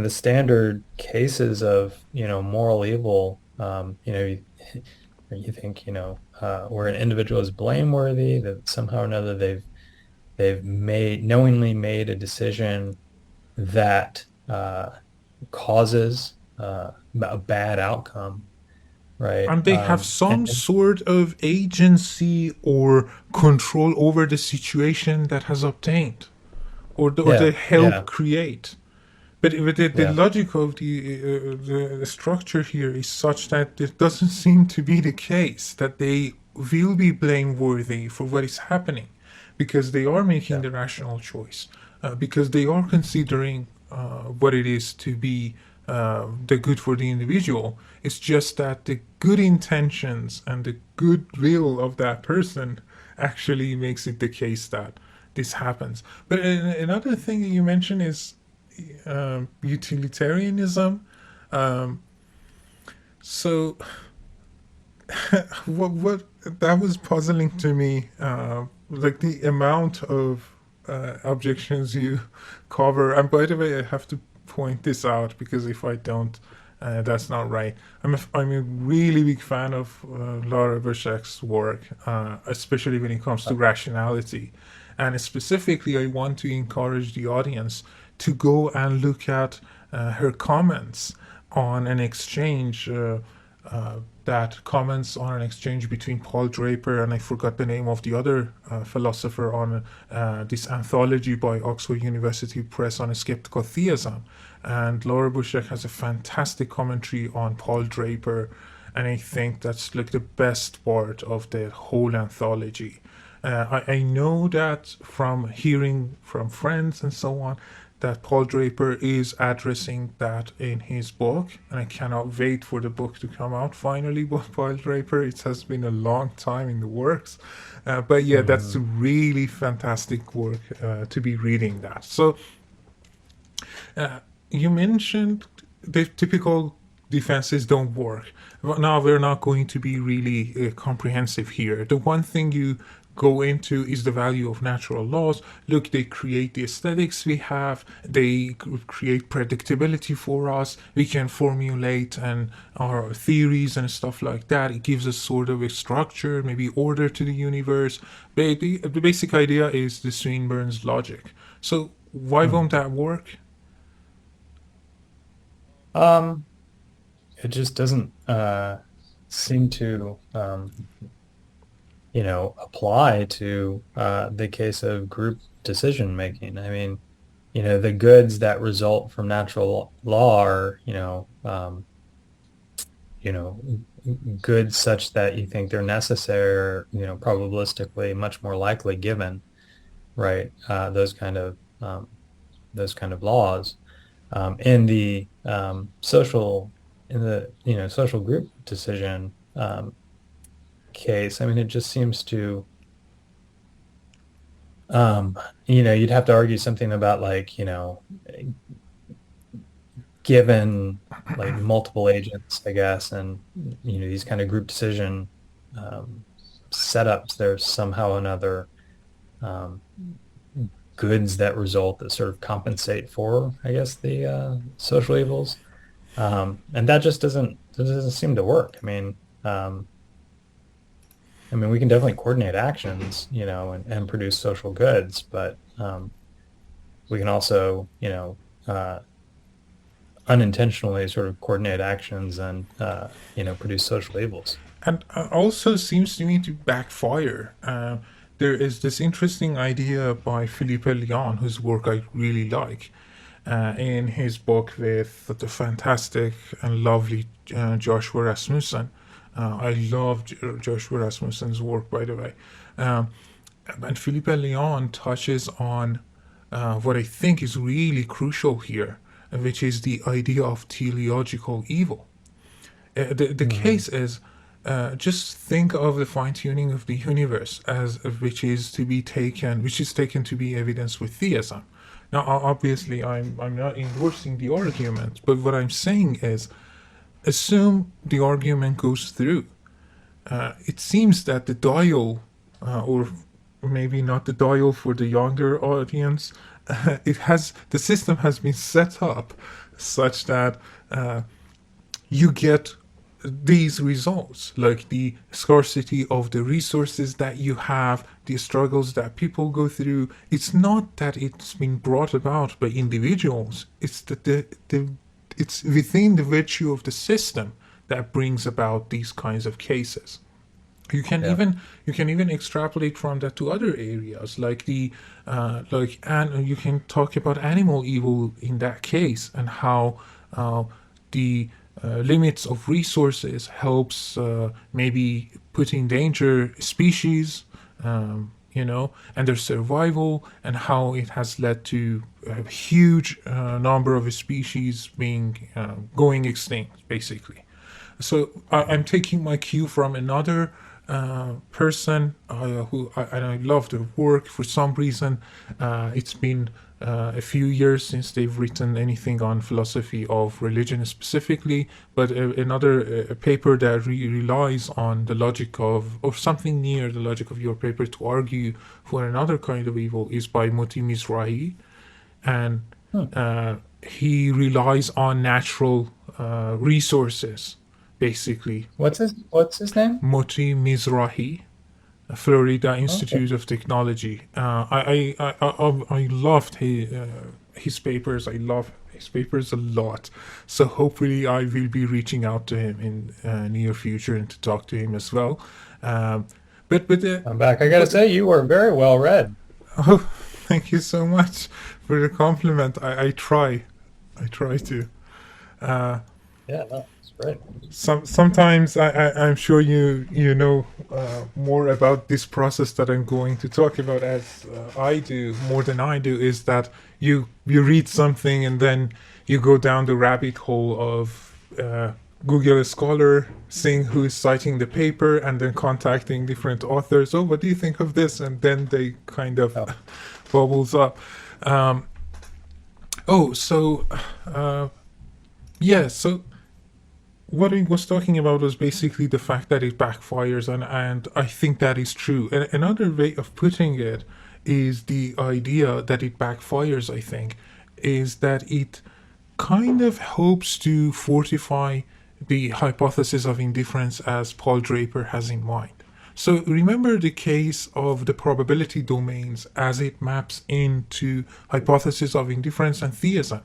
standard cases of, moral evil, you think, where an individual is blameworthy, that somehow or another they've knowingly made a decision that causes a bad outcome, right? And they have some sort of agency or control over the situation that has obtained, or they help create. But the logic of the structure here is such that it doesn't seem to be the case that they will be blameworthy for what is happening, because they are making the rational choice, because they are considering what it is to be the good for the individual. It's just that the good intentions and the goodwill of that person actually makes it the case that this happens. But another thing that you mentioned is utilitarianism. So what that was puzzling to me, like the amount of objections you cover. And by the way, I have to point this out, because if I don't, That's not right. I'm a really big fan of Laura Bershek's work, especially when it comes to rationality. And specifically, I want to encourage the audience to go and look at her comments on an exchange between Paul Draper and I forgot the name of the other philosopher on this anthology by Oxford University Press on skeptical theism. And Laura Bershek has a fantastic commentary on Paul Draper, and I think that's like the best part of the whole anthology. I know that from hearing from friends and so on that Paul Draper is addressing that in his book, and I cannot wait for the book to come out finally by Paul Draper. It has been a long time in the works, but yeah, that's really fantastic work to be reading that. So you mentioned the typical defenses don't work. Now we're not going to be really comprehensive here. The one thing you go into is the value of natural laws. Look, they create the aesthetics we have, they create predictability for us, we can formulate and our theories and stuff like that. It gives us sort of a structure, maybe order to the universe. But the basic idea is the Swinburne's logic. So why won't that work? It just doesn't seem to apply to the case of group decision making. I mean, the goods that result from natural law are, goods such that you think they're necessary or, probabilistically much more likely given, right? Those kind of laws. In the social group decision case, I mean, it just seems to, you'd have to argue something about given like multiple agents, I guess, and these kind of group decision setups, there's somehow another goods that result that sort of compensate for, I guess, the social evils, and that just doesn't seem to work. I mean, we can definitely coordinate actions, and produce social goods, but we can also, unintentionally sort of coordinate actions and, produce social evils. And also seems to me to backfire. There is this interesting idea by Philippe Lyon, whose work I really like, in his book with the fantastic and lovely Joshua Rasmussen. I love Joshua Rasmussen's work, by the way. And Philippe Lyon touches on what I think is really crucial here, which is the idea of teleological evil. The case is, just think of the fine-tuning of the universe as which is taken to be evidence with theism. Now, obviously, I'm not endorsing the argument, but what I'm saying is, assume the argument goes through. It seems that the dial, or maybe not the dial for the younger audience, the system has been set up such that you get these results, like the scarcity of the resources that you have, the struggles that people go through. It's not that it's been brought about by individuals. It's that it's within the virtue of the system that brings about these kinds of cases. You can even extrapolate from that to other areas, and you can talk about animal evil in that case, and how the limits of resources helps maybe put in danger species, and their survival, and how it has led to a huge number of species going extinct, basically. So I'm taking my cue from another person who I love their work. For some reason, it's been a few years since they've written anything on philosophy of religion specifically, but another paper that relies on the logic of, or something near the logic of your paper, to argue for another kind of evil is by Moti Mizrahi, and he relies on natural resources, basically. What's his name? Moti Mizrahi, Florida Institute of Technology. I loved his papers. I love his papers a lot. So hopefully I will be reaching out to him in near future and to talk to him as well. But I'm back. I gotta say, you were very well read. Oh, thank you so much for the compliment. I try to. Yeah, no, it's great. Sometimes I'm sure you know more about this process that I'm going to talk about as I do, more than I do, is that you read something and then you go down the rabbit hole of Google Scholar, seeing who is citing the paper, and then contacting different authors. Oh, what do you think of this? And then they kind of bubbles up. So what I was talking about was basically the fact that it backfires, and I think that is true. And another way of putting it is the idea that it backfires, I think, is that it kind of hopes to fortify the hypothesis of indifference as Paul Draper has in mind. So remember the case of the probability domains as it maps into hypothesis of indifference and theism.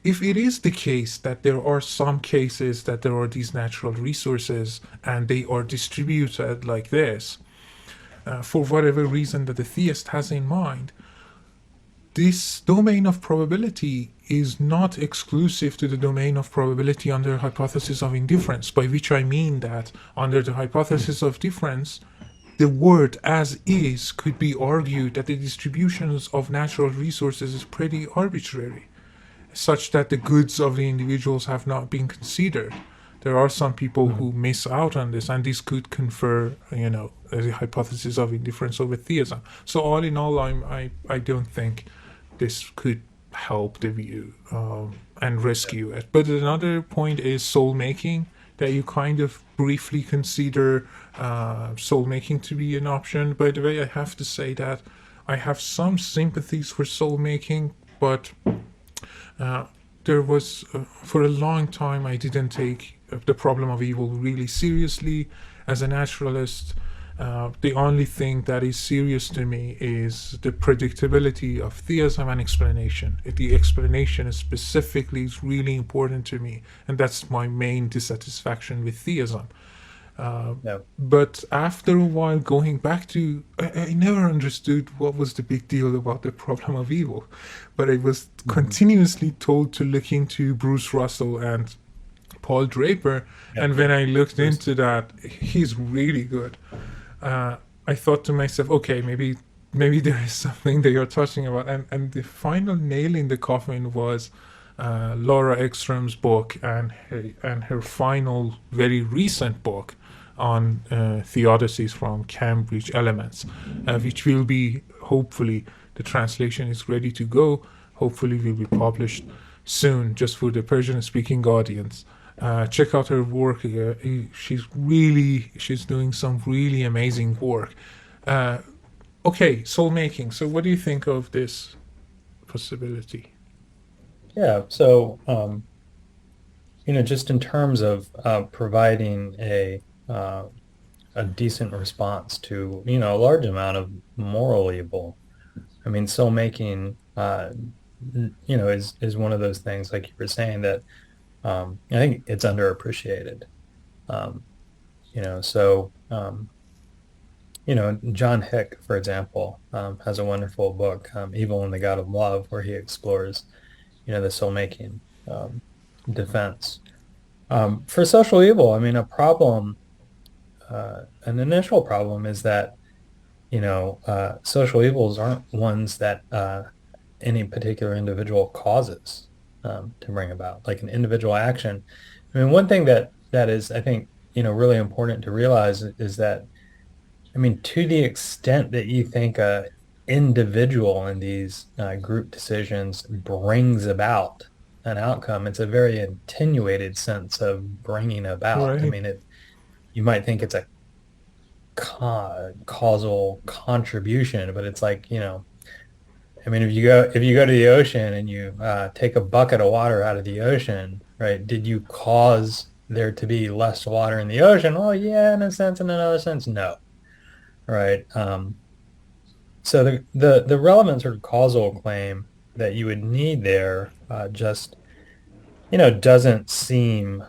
If it is the case that there are some cases that there are these natural resources and they are distributed like this, for whatever reason that the theist has in mind, this domain of probability is not exclusive to the domain of probability under hypothesis of indifference, by which I mean that under the hypothesis of difference, the word as is could be argued that the distributions of natural resources is pretty arbitrary, such that the goods of the individuals have not been considered. There are some people who miss out on this, and this could confer, the hypothesis of indifference over theism. So all in all, I don't think this could help the view and rescue it. But another point is soul making, that you kind of briefly consider soul making to be an option. By the way, I have to say that I have some sympathies for soul making, but there was, for a long time, I didn't take the problem of evil really seriously. As a naturalist, the only thing that is serious to me is the predictability of theism and explanation. The explanation specifically is really important to me, and that's my main dissatisfaction with theism. But after a while, going back to, I never understood what was the big deal about the problem of evil, but I was continuously told to look into Bruce Russell and Paul Draper, and when I looked into that, he's really good. I thought to myself, okay, maybe there is something they are touching about, and the final nail in the coffin was Laura Ekstrom's book and her final, very recent book on theodicies from Cambridge Elements, which will be, hopefully, the translation is ready to go, hopefully will be published soon, just for the Persian-speaking audience. Check out her work. She's doing some really amazing work. Okay, soul making. So what do you think of this possibility? Yeah, so just in terms of providing a decent response to a large amount of moral evil, I mean, soul making is one of those things, like you were saying, that I think it's underappreciated. John Hick, for example, has a wonderful book, Evil and the God of Love, where he explores, the soul-making defense. For social evil, I mean, a problem, an initial problem is that, social evils aren't ones that any particular individual causes to bring about, like an individual action. I mean, one thing that is, I think, really important to realize is that, I mean, to the extent that you think a individual in these group decisions brings about an outcome, it's a very attenuated sense of bringing about. Right. I mean, you might think it's a causal contribution, but it's like, I mean, if you go to the ocean and you take a bucket of water out of the ocean, right? Did you cause there to be less water in the ocean? Well, yeah, in a sense. In another sense, no, right? So the relevant sort of causal claim that you would need there just, doesn't seem.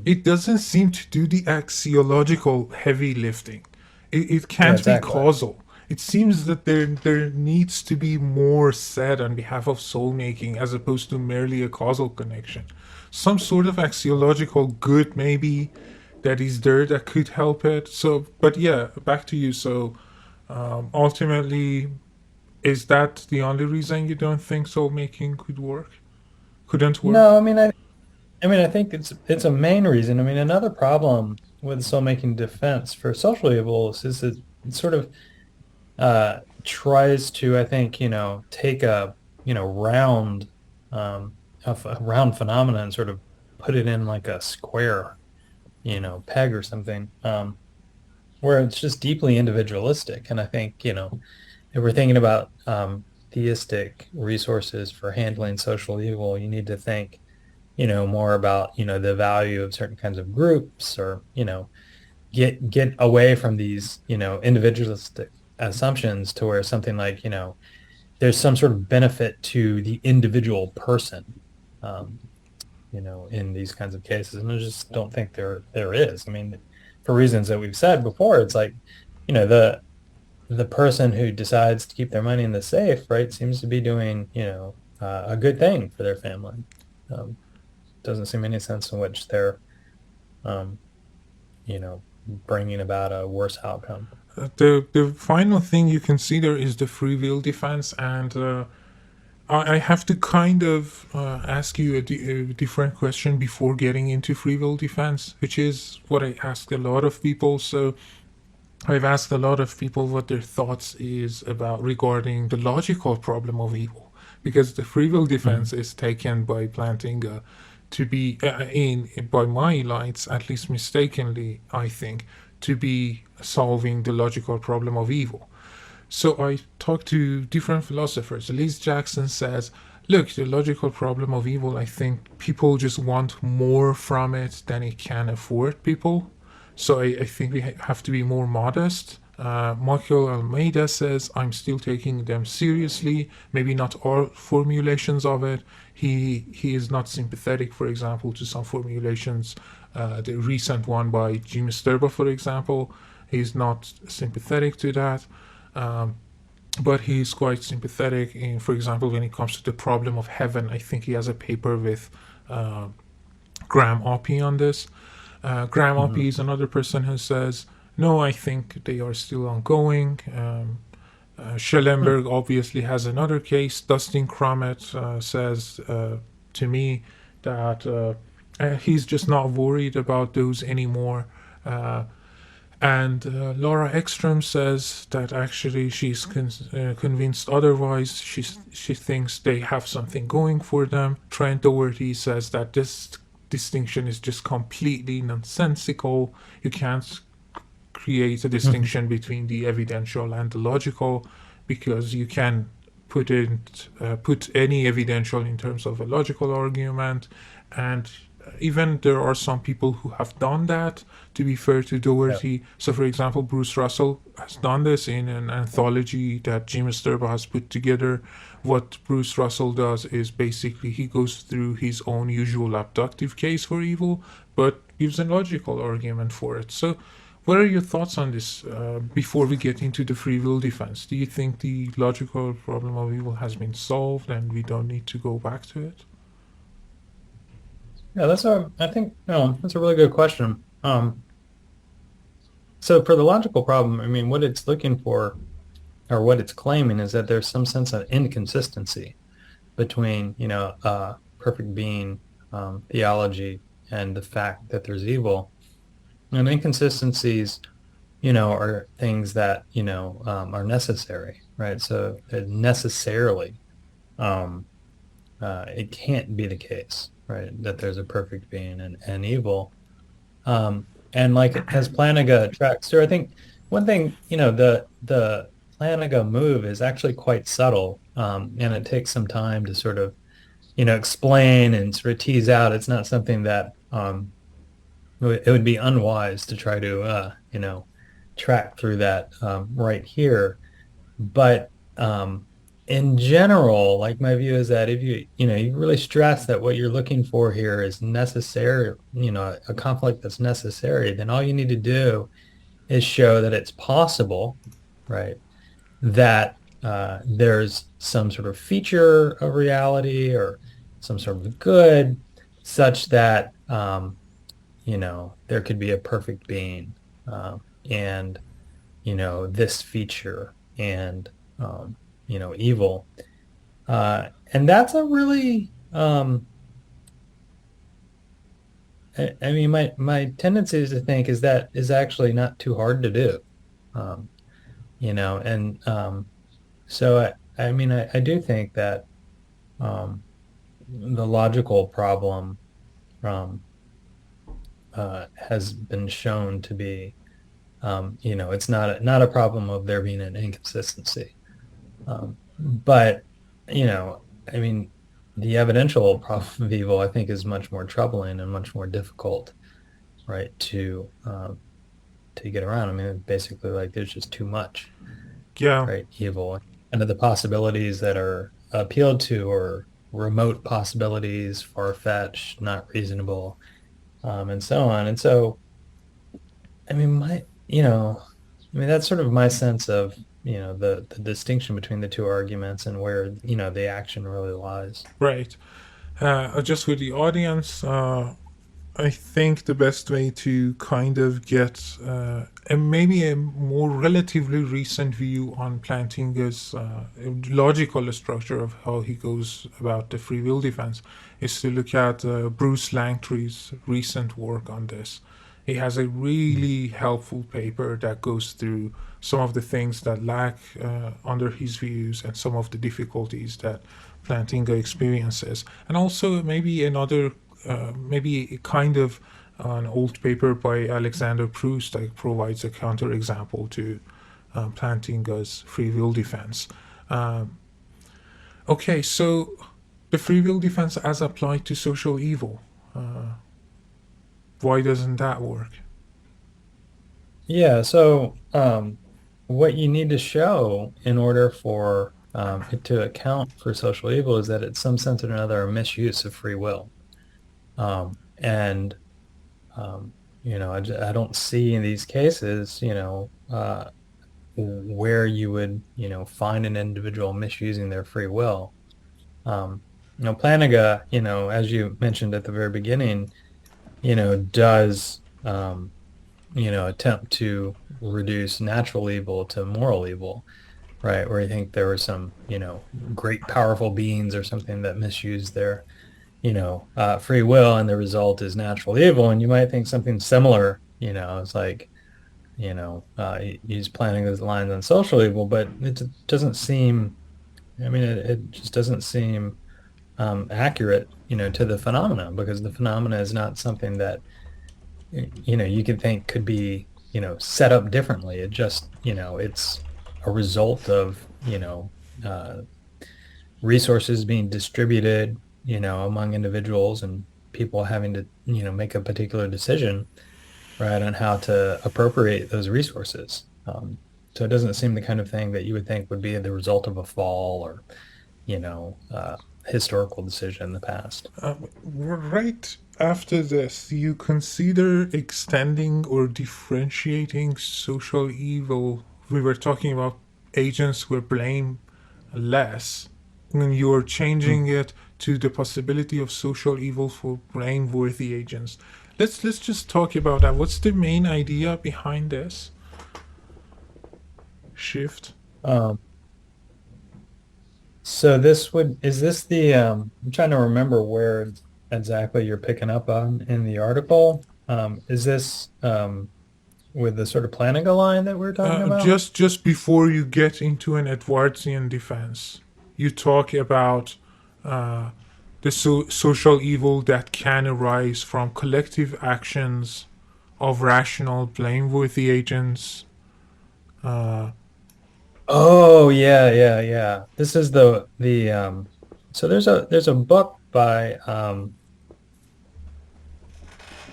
It doesn't seem to do the axiological heavy lifting. It Yeah, can't be exactly. causal. It seems that there needs to be more said on behalf of soul making as opposed to merely a causal connection. Some sort of axiological good maybe that is there that could help it. So, but yeah, back to you. So, ultimately, is that the only reason you don't think soul making could work? Couldn't work? No, I think it's a main reason. I mean, another problem with soul making defense for social evils is that it sort of tries to, I think, take a round a round phenomenon and sort of put it in like a square, peg or something, where it's just deeply individualistic. And I think, if we're thinking about theistic resources for handling social evil, you need to think, more about, the value of certain kinds of groups, or, get away from these, individualistic assumptions to where something like, there's some sort of benefit to the individual person, in these kinds of cases. And I just don't think there is. I mean, for reasons that we've said before, it's like, the person who decides to keep their money in the safe, right, seems to be doing, a good thing for their family. Doesn't seem any sense in which they're, bringing about a worse outcome. The final thing you consider is the free will defense, and I have to kind of ask you a different question before getting into free will defense, which is what I ask a lot of people. So I've asked a lot of people what their thoughts is about regarding the logical problem of evil, because the free will defense is taken by Plantinga to be, by my lights, at least mistakenly, I think, to be solving the logical problem of evil. So I talked to different philosophers. Liz Jackson says, look, the logical problem of evil, I think people just want more from it than it can afford people. So I think we have to be more modest. Michael Almeida says, I'm still taking them seriously, maybe not all formulations of it. He is not sympathetic, for example, to some formulations. The recent one by Jim Sturba, for example, he's not sympathetic to that. But he's quite sympathetic in, for example, when it comes to the problem of heaven. I think he has a paper with Graham Oppy on this. Graham Oppy is another person who says, no, I think they are still ongoing. Schellenberg obviously has another case. Dustin Crummett says to me that he's just not worried about those anymore. And Laura Ekstrom says that actually she's convinced otherwise. She thinks they have something going for them. Trent Doherty says that this distinction is just completely nonsensical. You can't create a distinction between the evidential and the logical, because you can put any evidential in terms of a logical argument. And even there are some people who have done that, to be fair to Doherty. Yeah. So, for example, Bruce Russell has done this in an anthology that Jim Sturba has put together. What Bruce Russell does is basically he goes through his own usual abductive case for evil, but gives a logical argument for it. So, what are your thoughts on this before we get into the free will defense? Do you think the logical problem of evil has been solved and we don't need to go back to it? Yeah, that's a really good question. So for the logical problem, I mean, what it's looking for, or what it's claiming, is that there's some sense of inconsistency between, perfect being theology and the fact that there's evil. And inconsistencies, are things that, are necessary, right? So necessarily, it can't be the case, right, that there's a perfect being and evil. And like as Plantinga tracks through, I think one thing, the Plantinga move is actually quite subtle, and it takes some time to sort of explain and sort of tease out. It's not something that it would be unwise to try to track through that right here. But in general, like, my view is that if you really stress that what you're looking for here is necessary, a conflict that's necessary, then all you need to do is show that it's possible, right? That there's some sort of feature of reality or some sort of good such that, there could be a perfect being and, this feature and, evil. And that's a really, my tendency is to think is actually not too hard to do. So I do think that the logical problem has been shown to be, it's not a problem of there being an inconsistency. But, the evidential problem of evil, I think, is much more troubling and much more difficult, right, to get around. Basically, like, there's just too much, right, evil. And the possibilities that are appealed to are remote possibilities, far-fetched, not reasonable, and so on. And so, that's sort of my sense of, the distinction between the two arguments and where, the action really lies. Right. Just for the audience, I think the best way to kind of get maybe a more relatively recent view on Plantinga's logical structure of how he goes about the free will defense is to look at Bruce Langtry's recent work on this. He has a really helpful paper that goes through some of the things that lack under his views and some of the difficulties that Plantinga experiences. And also maybe another, maybe a kind of an old paper by Alexander Proust that provides a counterexample to Plantinga's free will defense. Okay, so the free will defense as applied to social evil. Why doesn't that work? Yeah, so what you need to show in order for it to account for social evil is that it's some sense or another a misuse of free will. I don't see in these cases, where you would, find an individual misusing their free will. Plantinga, as you mentioned at the very beginning, does, attempt to reduce natural evil to moral evil, right? Where you think there were some, great powerful beings or something that misused their, free will, and the result is natural evil. And you might think something similar, it's like, he's planning those lines on social evil, but it doesn't seem, it just doesn't seem accurate, to the phenomena, because the phenomena is not something that, you could think could be, set up differently. It just, it's a result of, resources being distributed, among individuals and people having to, make a particular decision, right, on how to appropriate those resources. So it doesn't seem the kind of thing that you would think would be the result of a fall or, historical decision in the past. Right after this, you consider extending or differentiating social evil. We were talking about agents who are blameless, and you're changing it to the possibility of social evil for blameworthy agents. Let's just talk about that. What's the main idea behind this shift? So I'm trying to remember where exactly you're picking up on in the article. Is this with the sort of Plantinga line that we're talking about? Just before you get into an Edwardian defense, you talk about the social evil that can arise from collective actions of rational, blameworthy agents. Oh, yeah. This is the so there's a book by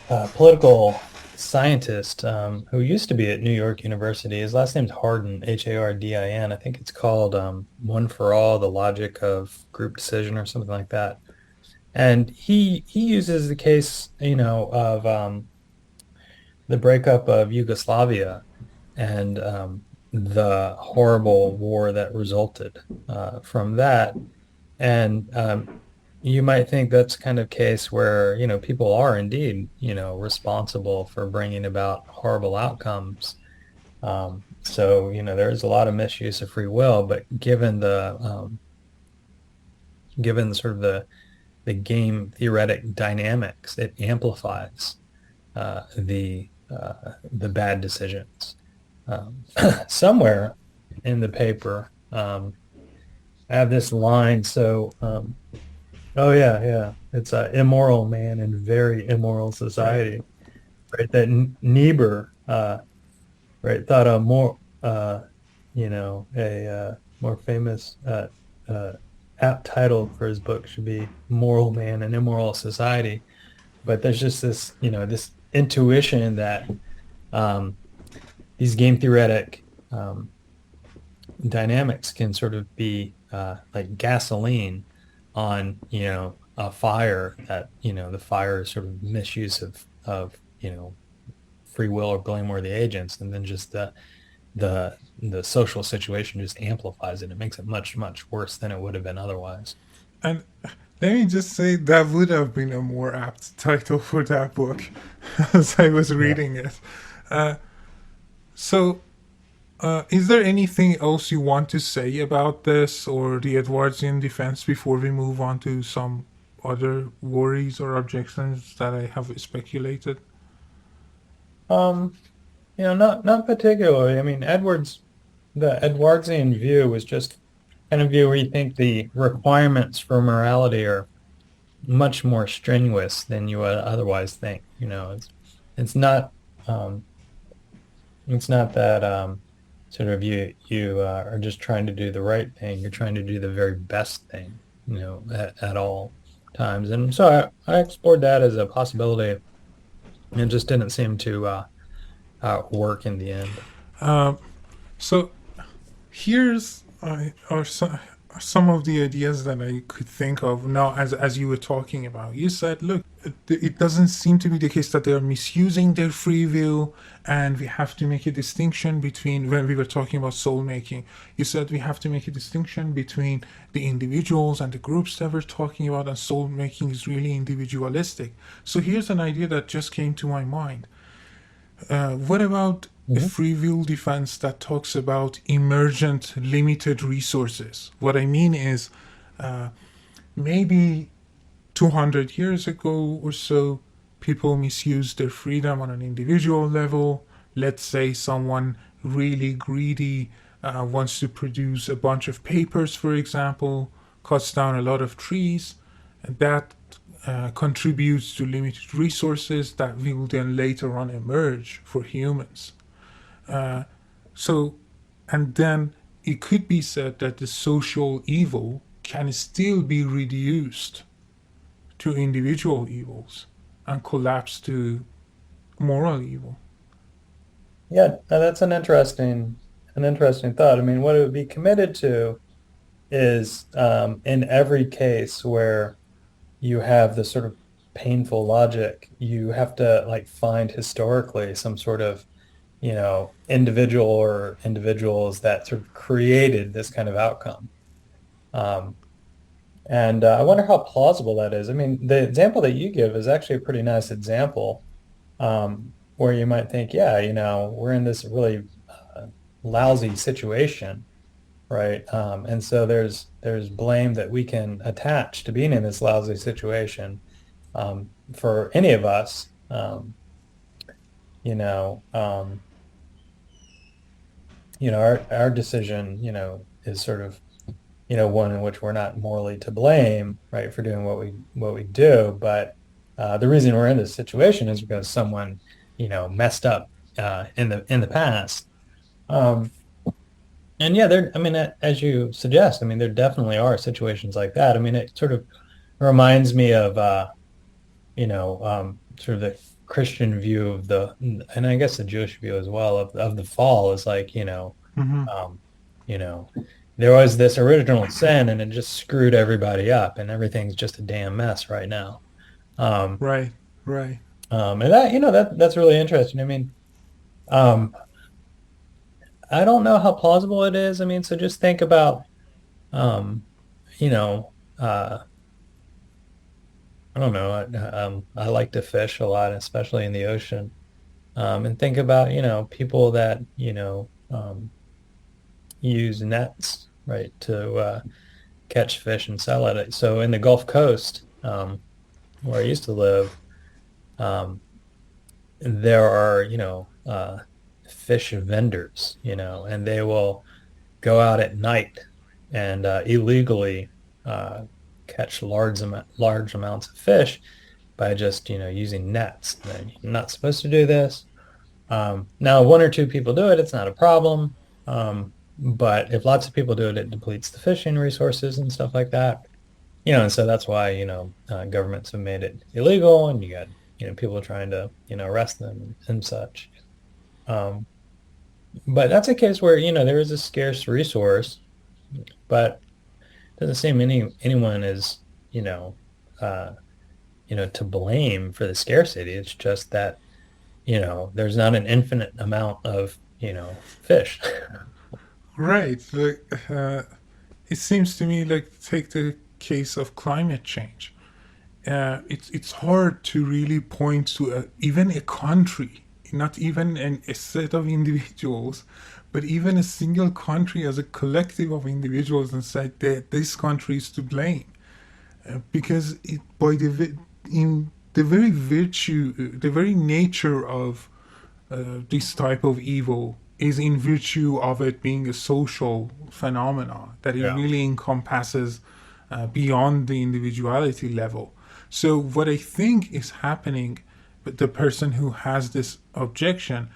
a political scientist who used to be at New York University. His last name's Hardin, Hardin. I think it's called One for All, The Logic of Group Decision or something like that. And he uses the case, of the breakup of Yugoslavia and the horrible war that resulted from that. And you might think that's kind of case where, people are indeed, responsible for bringing about horrible outcomes. So, there's a lot of misuse of free will, but given sort of the game theoretic dynamics, it amplifies the bad decisions. Somewhere in the paper, I have this line. So, it's an immoral man in very immoral society, right? That Niebuhr, thought a more, a more famous apt title for his book should be "Moral Man in Immoral Society." But there's just this, this intuition that these game theoretic dynamics can sort of be like gasoline on, a fire that, the fire is sort of misuse of free will or blameworthy agents, and then just the social situation just amplifies it. It makes it much, much worse than it would have been otherwise. And let me just say that would have been a more apt title for that book as I was reading it. So is there anything else you want to say about this or the Edwardian defense before we move on to some other worries or objections that I have speculated? Not particularly. I mean, the Edwardian view was just kind of view where you think the requirements for morality are much more strenuous than you would otherwise think. It's not that sort of you are just trying to do the right thing. You're trying to do the very best thing, at all times. And so I explored that as a possibility. It just didn't seem to work in the end. So here's are some of the ideas that I could think of now as you were talking about. You said, look, it doesn't seem to be the case that they are misusing their free will, and we have to make a distinction between, when we were talking about soul making, you said we have to make a distinction between the individuals and the groups that we're talking about, and soul making is really individualistic. So here's an idea that just came to my mind. What about a free will defense that talks about emergent limited resources? What I mean is, maybe 200 years ago or so, people misused their freedom on an individual level. Let's say someone really greedy wants to produce a bunch of papers, for example, cuts down a lot of trees, and that contributes to limited resources that will then later on emerge for humans. And then it could be said that the social evil can still be reduced to individual evils and collapse to moral evil. Yeah, that's an interesting thought. I mean, what it would be committed to is in every case where you have this sort of painful logic, you have to find historically some sort of individual or individuals that sort of created this kind of outcome. And I wonder how plausible that is. I mean, the example that you give is actually a pretty nice example where you might think, we're in this really lousy situation, right? And so there's blame that we can attach to being in this lousy situation for any of us. Our decision, is sort of, one in which we're not morally to blame, right, for doing what we do. But the reason we're in this situation is because someone, messed up in the past. And as you suggest, there definitely are situations like that. It sort of reminds me of sort of the Christian view of and I guess the Jewish view as well of the fall is like, there was this original sin and it just screwed everybody up and everything's just a damn mess right now. Right. And that's really interesting. I mean, I don't know how plausible it is. I mean, so just think about, I don't know. I like to fish a lot, especially in the ocean. And think about, people that, use nets, right, to catch fish and sell it. So in the Gulf Coast, where I used to live, there are, fish vendors, and they will go out at night and illegally catch large amounts of fish by just, using nets. And you're not supposed to do this. Now, one or two people do it, it's not a problem. But if lots of people do it, it depletes the fishing resources and stuff like that. And so that's why, governments have made it illegal, and you got, people trying to, arrest them and such. But that's a case where, there is a scarce resource, but it doesn't seem anyone is, to blame for the scarcity. It's just that, there's not an infinite amount of, fish. Right. Like, it seems to me like, take the case of climate change. It's hard to really point to even a country, not even a set of individuals, but even a single country as a collective of individuals, and say that this country is to blame, because in the very virtue, the very nature of this type of evil is in virtue of it being a social phenomenon, that it really encompasses beyond the individuality level. So what I think is happening with the person who has this objection,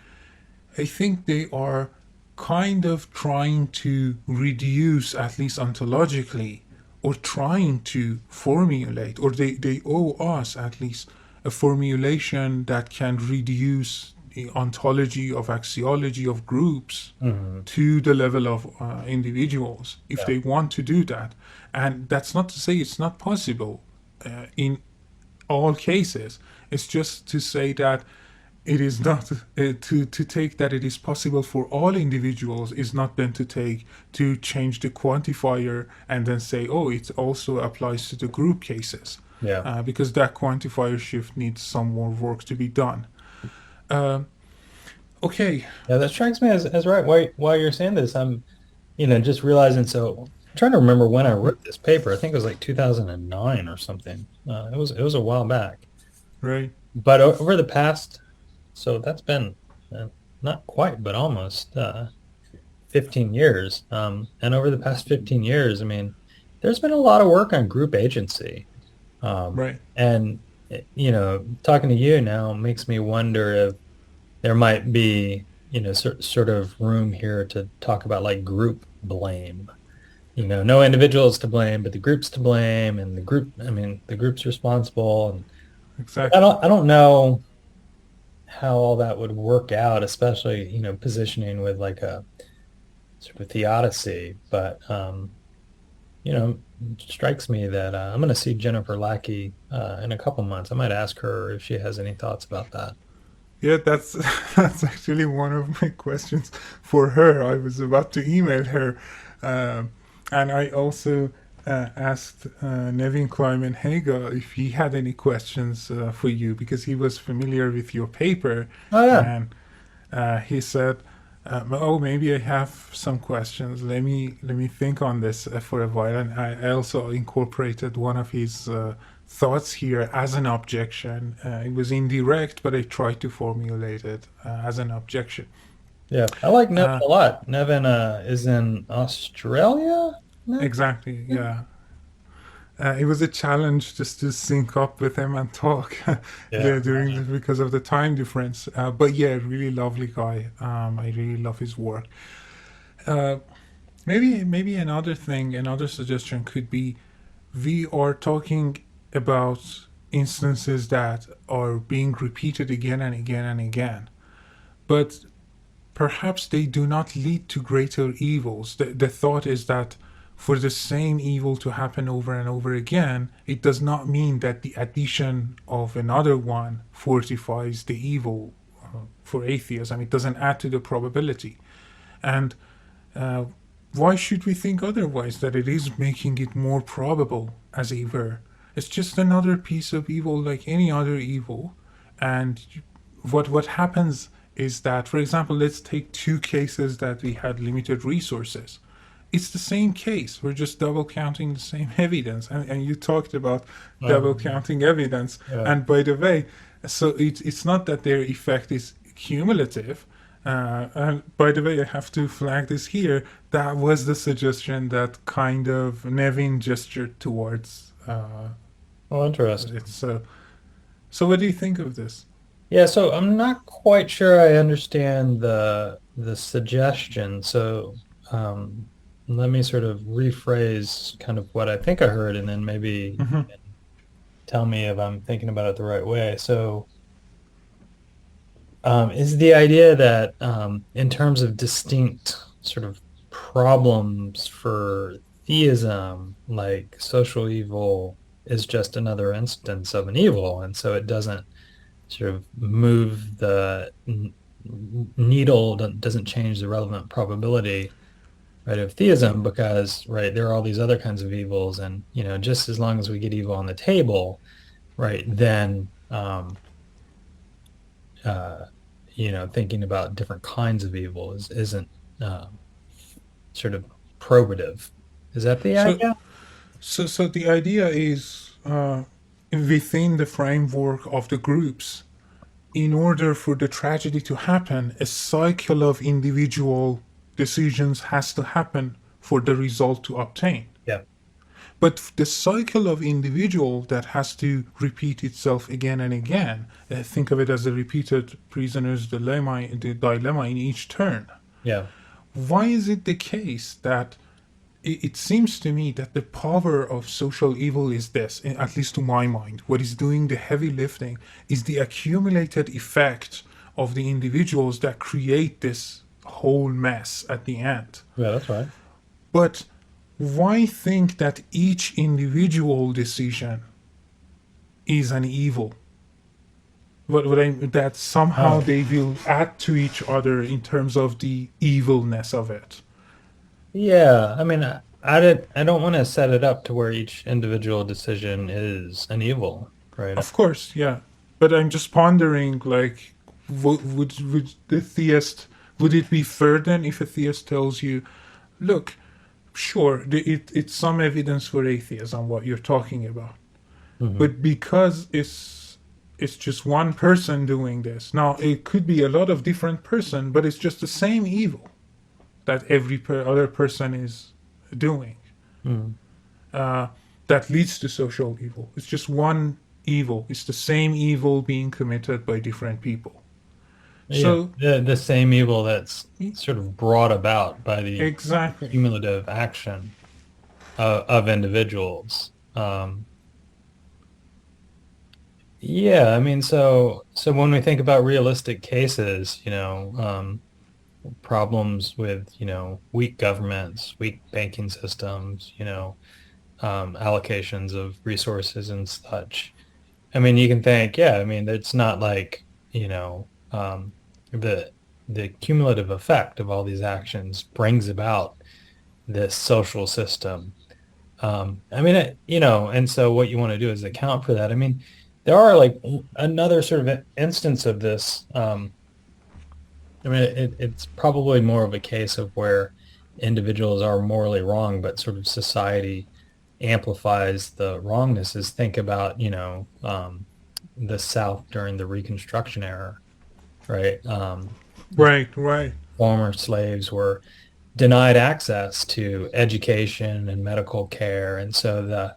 I think they are kind of trying to reduce, at least ontologically, or trying to formulate, or they owe us at least a formulation that can reduce the ontology of axiology of groups to the level of individuals, if they want to do that. And that's not to say it's not possible in all cases. It's just to say that it is not to take that it is possible for all individuals is not then to change the quantifier and then say, oh, it also applies to the group cases. Because that quantifier shift needs some more work to be done. Okay. Yeah, that strikes me as right. While you're saying this, I'm, just realizing. So I'm trying to remember when I wrote this paper. I think it was like 2009 or something. It was a while back. Right. But over the past, so that's been not quite, but almost 15 years. And over the past 15 years, I mean, there's been a lot of work on group agency. Right. And, talking to you now makes me wonder if there might be, sort of room here to talk about like group blame. No individuals to blame, but the group's to blame, and the group's responsible. And exactly. I don't know how all that would work out, especially, positioning with like a sort of theodicy. But, it strikes me that I'm going to see Jennifer Lackey in a couple months. I might ask her if she has any thoughts about that. Yeah, that's actually one of my questions for her. I was about to email her, and I also asked Nevin Kleiman Haga if he had any questions for you, because he was familiar with your paper. Oh, yeah. And he said, maybe I have some questions. Let me think on this for a while. And I also incorporated one of his thoughts here as an objection. It was indirect, but I tried to formulate it as an objection. Yeah, I like Nevin a lot. Nevin is in Australia now? Exactly, yeah. It was a challenge just to sync up with him and talk because of the time difference. But yeah, really lovely guy. I really love his work. Maybe another suggestion could be, we are talking about instances that are being repeated again and again and again, but perhaps they do not lead to greater evils. The thought is that for the same evil to happen over and over again, it does not mean that the addition of another one fortifies the evil. For atheism, it doesn't add to the probability. And why should we think otherwise, that it is making it more probable, as it were? It's just another piece of evil like any other evil. And what happens is that, for example, let's take two cases that we had limited resources. It's the same case. We're just double counting the same evidence. And you talked about double counting evidence. Yeah. And by the way, so it's not that their effect is cumulative. And by the way, I have to flag this here. That was the suggestion that kind of Nevin gestured towards. Oh, interesting. It's so what do you think of this? Yeah, so I'm not quite sure I understand the suggestion. So let me sort of rephrase kind of what I think I heard, and then maybe you can tell me if I'm thinking about it the right way. So is the idea that in terms of distinct sort of problems for theism, like social evil is just another instance of an evil, and so it doesn't sort of move the needle, doesn't change the relevant probability, right, of theism, because, right, there are all these other kinds of evils, and, you know, just as long as we get evil on the table, right, then you know, thinking about different kinds of evil isn't sort of probative. Is that the idea? So the idea is within the framework of the groups, in order for the tragedy to happen, a cycle of individual decisions has to happen for the result to obtain. Yeah. But the cycle of individual that has to repeat itself again and again, think of it as a repeated prisoner's dilemma in each turn. Yeah. Why is it the case that it seems to me that the power of social evil is this, at least to my mind, what is doing the heavy lifting is the accumulated effect of the individuals that create this whole mess at the end. Yeah, that's right. But why think that each individual decision is an evil? That somehow they will add to each other in terms of the evilness of it. Yeah, I mean, I don't want to set it up to where each individual decision is an evil, right? Of course, yeah. But I'm just pondering, like, would the theist, would it be fair then if a theist tells you, look, sure, it's some evidence for atheism, what you're talking about. But because it's just one person doing this, now it could be a lot of different person, but it's just the same evil that every other person is doing. That leads to social evil. It's just one evil. It's the same evil being committed by different people. Yeah, So the same evil that's sort of brought about by the exactly. cumulative action of individuals. Yeah, I mean, so when we think about realistic cases, you know, problems with, you know, weak governments, weak banking systems, you know, allocations of resources and such. I mean, you can think, yeah, I mean, it's not like, you know, the cumulative effect of all these actions brings about this social system. I mean, you know, and so what you want to do is account for that. I mean, there are like another sort of instance of this. I mean, it's probably more of a case of where individuals are morally wrong, but sort of society amplifies the wrongness. Is think about, you know, the South during the Reconstruction era, right? Right. Former slaves were denied access to education and medical care, and so the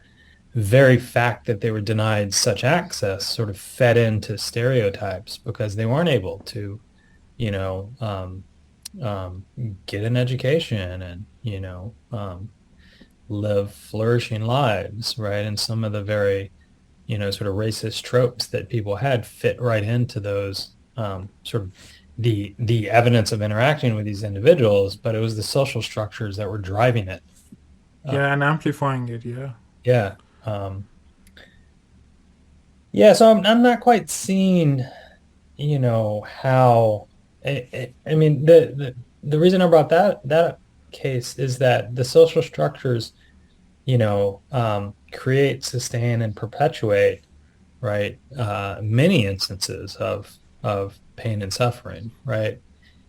very fact that they were denied such access sort of fed into stereotypes because they weren't able to, you know, get an education and, you know, live flourishing lives, right? And some of the very sort of racist tropes that people had fit right into those sort of the evidence of interacting with these individuals, but it was the social structures that were driving it. And amplifying it. Yeah. So I'm not quite seeing, how. I mean, the reason I brought that case is that the social structures, create, sustain, and perpetuate, right, many instances of pain and suffering, right?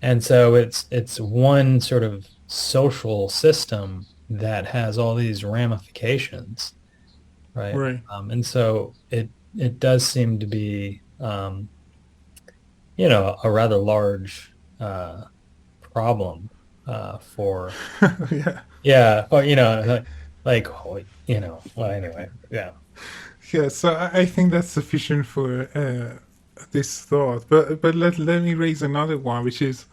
And so it's one sort of social system that has all these ramifications, right? Right. And so it does seem to be, a rather large problem for. Well, anyway, yeah. Yeah, so I think that's sufficient for this thought. But let me raise another one, which is,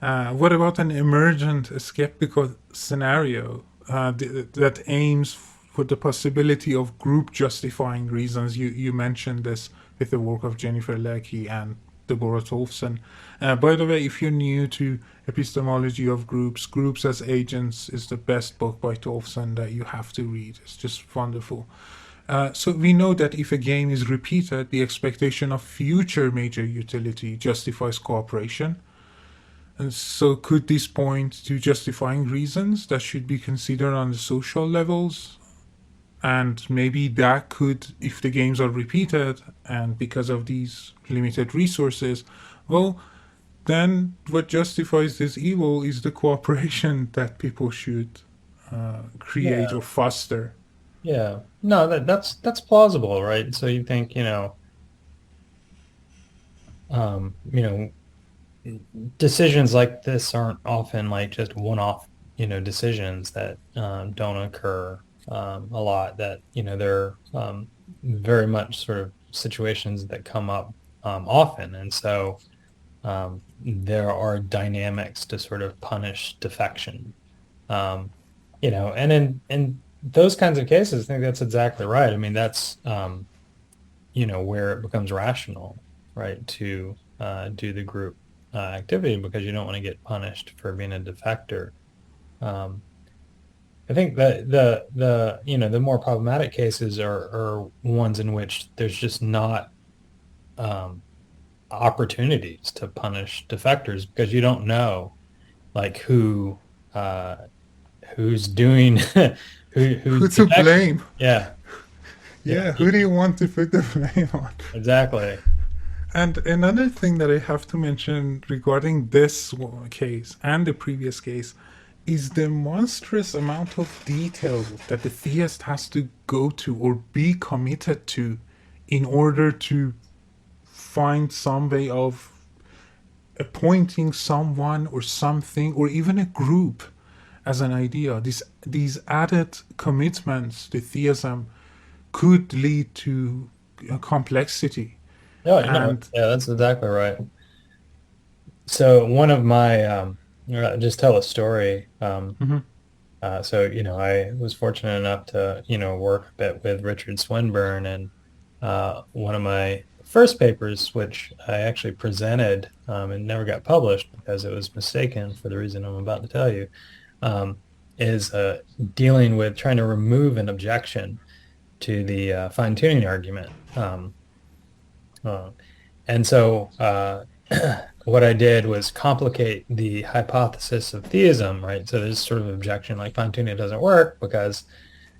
what about an emergent skeptical scenario that aims for the possibility of group justifying reasons? You mentioned this with the work of Jennifer Lecky and Deborah Tolfsen. By the way, if you're new to epistemology of Groups as Agents is the best book by Tolfsen that you have to read. It's just wonderful. So we know that if a game is repeated, the expectation of future major utility justifies cooperation. And so could this point to justifying reasons that should be considered on the social levels? And maybe that could, if the games are repeated, and because of these limited resources, well, then what justifies this evil is the cooperation that people should create or foster. Yeah. No, that's plausible, right? So you think, decisions like this aren't often like just one-off, decisions that don't occur a lot, that, they're very much sort of situations that come up often. And so there are dynamics to sort of punish defection, and in those kinds of cases, I think that's exactly right. I mean, that's, where it becomes rational, right, to do the group activity, because you don't want to get punished for being a defector. I think that the more problematic cases are ones in which there's just not opportunities to punish defectors, because you don't know, like, who's doing who to blame. Yeah. Who do you want to put the blame on? Exactly. And another thing that I have to mention regarding this case and the previous case is the monstrous amount of detail that the theist has to go to or be committed to in order to find some way of appointing someone or something or even a group as an idea. These added commitments to theism could lead to complexity. That's exactly right. So one of my just tell a story. So I was fortunate enough to work a bit with Richard Swinburne, and one of my first papers, which I actually presented and never got published because it was mistaken for the reason I'm about to tell you, is dealing with trying to remove an objection to the fine-tuning argument. And so what I did was complicate the hypothesis of theism, right? So there's sort of objection like fine-tuning doesn't work because,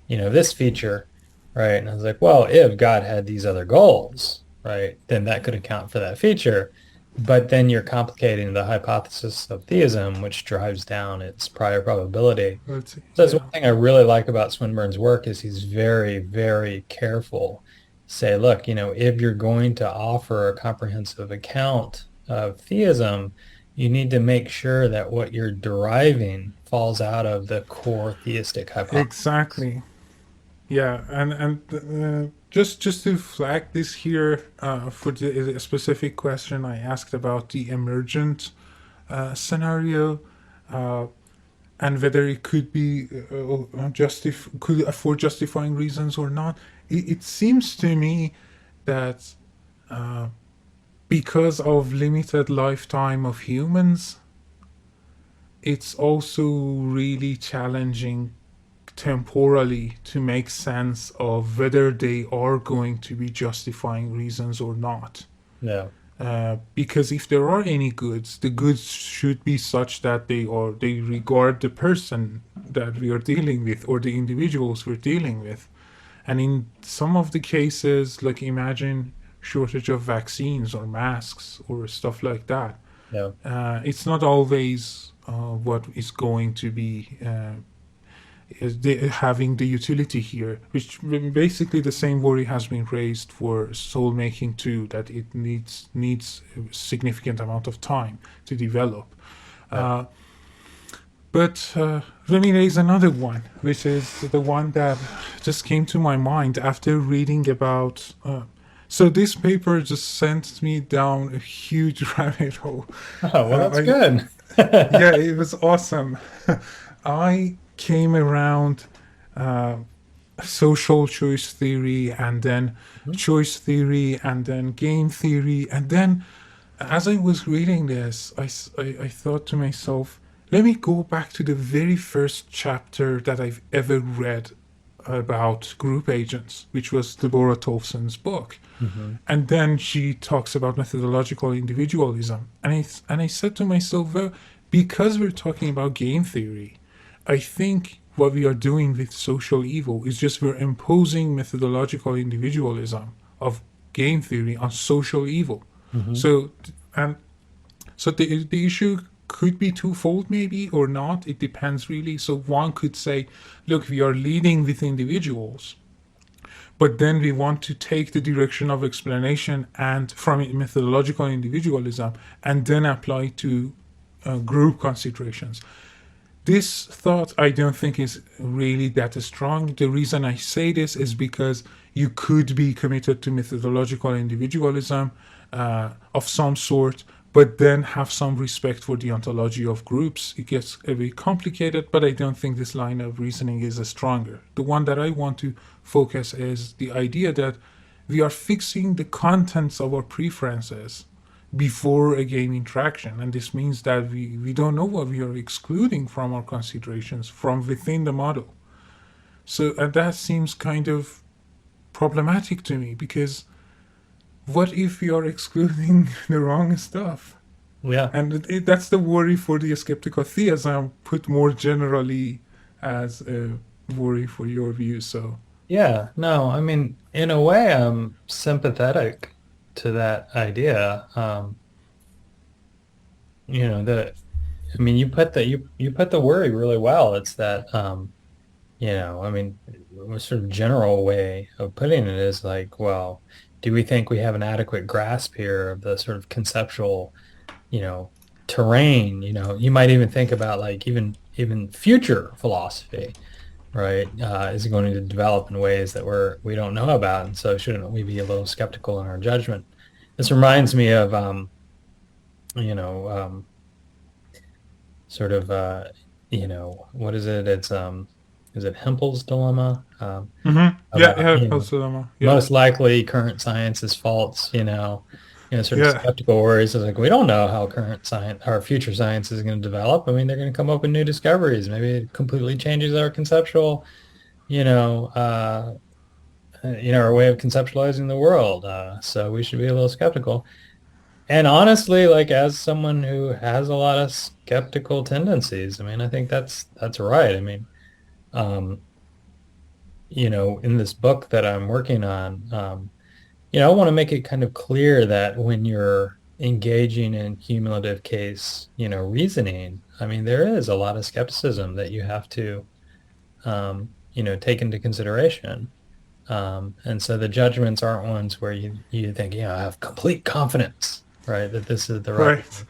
this feature, right? And I was like, well, if God had these other goals, right, then that could account for that feature. But then you're complicating the hypothesis of theism, which drives down its prior probability. So that's one thing I really like about Swinburne's work is he's very, very careful. Say, look, if you're going to offer a comprehensive account of theism, you need to make sure that what you're deriving falls out of the core theistic hypothesis. Exactly. Yeah, and just to flag this here for the specific question I asked about the emergent scenario, and whether it could be could afford justifying reasons or not. It seems to me that because of limited lifetime of humans, it's also really challenging temporally to make sense of whether they are going to be justifying reasons or not. Yeah. Because if there are any goods, the goods should be such that they regard the person that we are dealing with or the individuals we're dealing with. And in some of the cases, like imagine shortage of vaccines or masks or stuff like that. Yeah. It's not always what is going to be having the utility here, which basically the same worry has been raised for soul making too, that it needs a significant amount of time to develop. Yeah. But let me raise another one, which is the one that just came to my mind after reading about. So this paper just sent me down a huge rabbit hole. Oh, well, that's good. Yeah, it was awesome. I came around social choice theory, and then choice theory, and then game theory, and then as I was reading this, I thought to myself, let me go back to the very first chapter that I've ever read about group agents, which was Deborah Tolson's book. Mm-hmm. And then she talks about methodological individualism. And I said to myself, well, because we're talking about game theory, I think what we are doing with social evil is just we're imposing methodological individualism of game theory on social evil. Mm-hmm. So the issue could be twofold maybe, or not. It depends really. So one could say, look, we are leading with individuals, but then we want to take the direction of explanation and from methodological individualism and then apply to group considerations. This thought I don't think is really that strong. The reason I say this is because you could be committed to methodological individualism of some sort, but then have some respect for the ontology of groups. It gets a bit complicated, but I don't think this line of reasoning is stronger. The one that I want to focus is the idea that we are fixing the contents of our preferences before a game interaction. And this means that we don't know what we are excluding from our considerations from within the model. So that seems kind of problematic to me, because what if we are excluding the wrong stuff? Yeah. And that's the worry for the skeptical theism, put more generally as a worry for your view. So yeah, no, I mean, in a way, I'm sympathetic to that idea. You put the worry really well. It's that, I mean, a sort of general way of putting it is like, well, do we think we have an adequate grasp here of the sort of conceptual, terrain? You might even think about like even future philosophy, right? Is going to develop in ways that we don't know about, and so shouldn't we be a little skeptical in our judgment? This reminds me of, sort of, what is it? It's is it Hempel's dilemma? Hempel's dilemma. Yeah. Most likely current science is false, sort of skeptical worries. It's like, we don't know how current science or future science is going to develop. I mean, they're going to come up with new discoveries. Maybe it completely changes our conceptual, our way of conceptualizing the world. So we should be a little skeptical. And honestly, like, as someone who has a lot of skeptical tendencies, I mean, I think that's right. I mean, in this book that I'm working on, I want to make it kind of clear that when you're engaging in cumulative case, reasoning, I mean, there is a lot of skepticism that you have to, take into consideration. And so the judgments aren't ones where you think, I have complete confidence, right, that this is the right.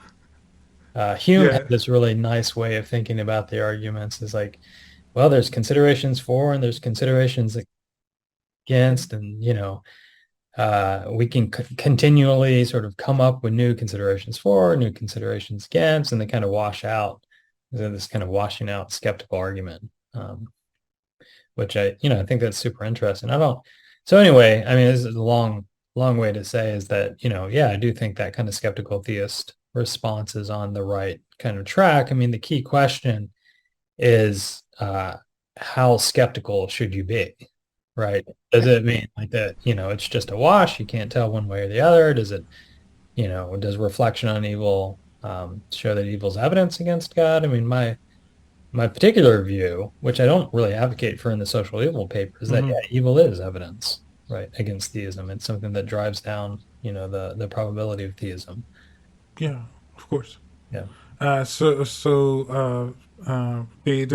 Hume had this really nice way of thinking about the arguments. Is like, well, there's considerations for and there's considerations against, and we can continually sort of come up with new considerations for, new considerations against, and they kind of wash out this kind of washing out skeptical argument, which I think that's super interesting. So anyway, I mean, this is a long way to say is that, I do think that kind of skeptical theist response is on the right kind of track. I mean, the key question is, how skeptical should you be, right? Does it mean like that, it's just a wash, you can't tell one way or the other? Does it, does reflection on evil show that evil's evidence against God? I mean, my particular view, which I don't really advocate for in the social evil paper, is that evil is evidence, right, against theism. It's something that drives down, the probability of theism. Yeah, of course. Yeah. The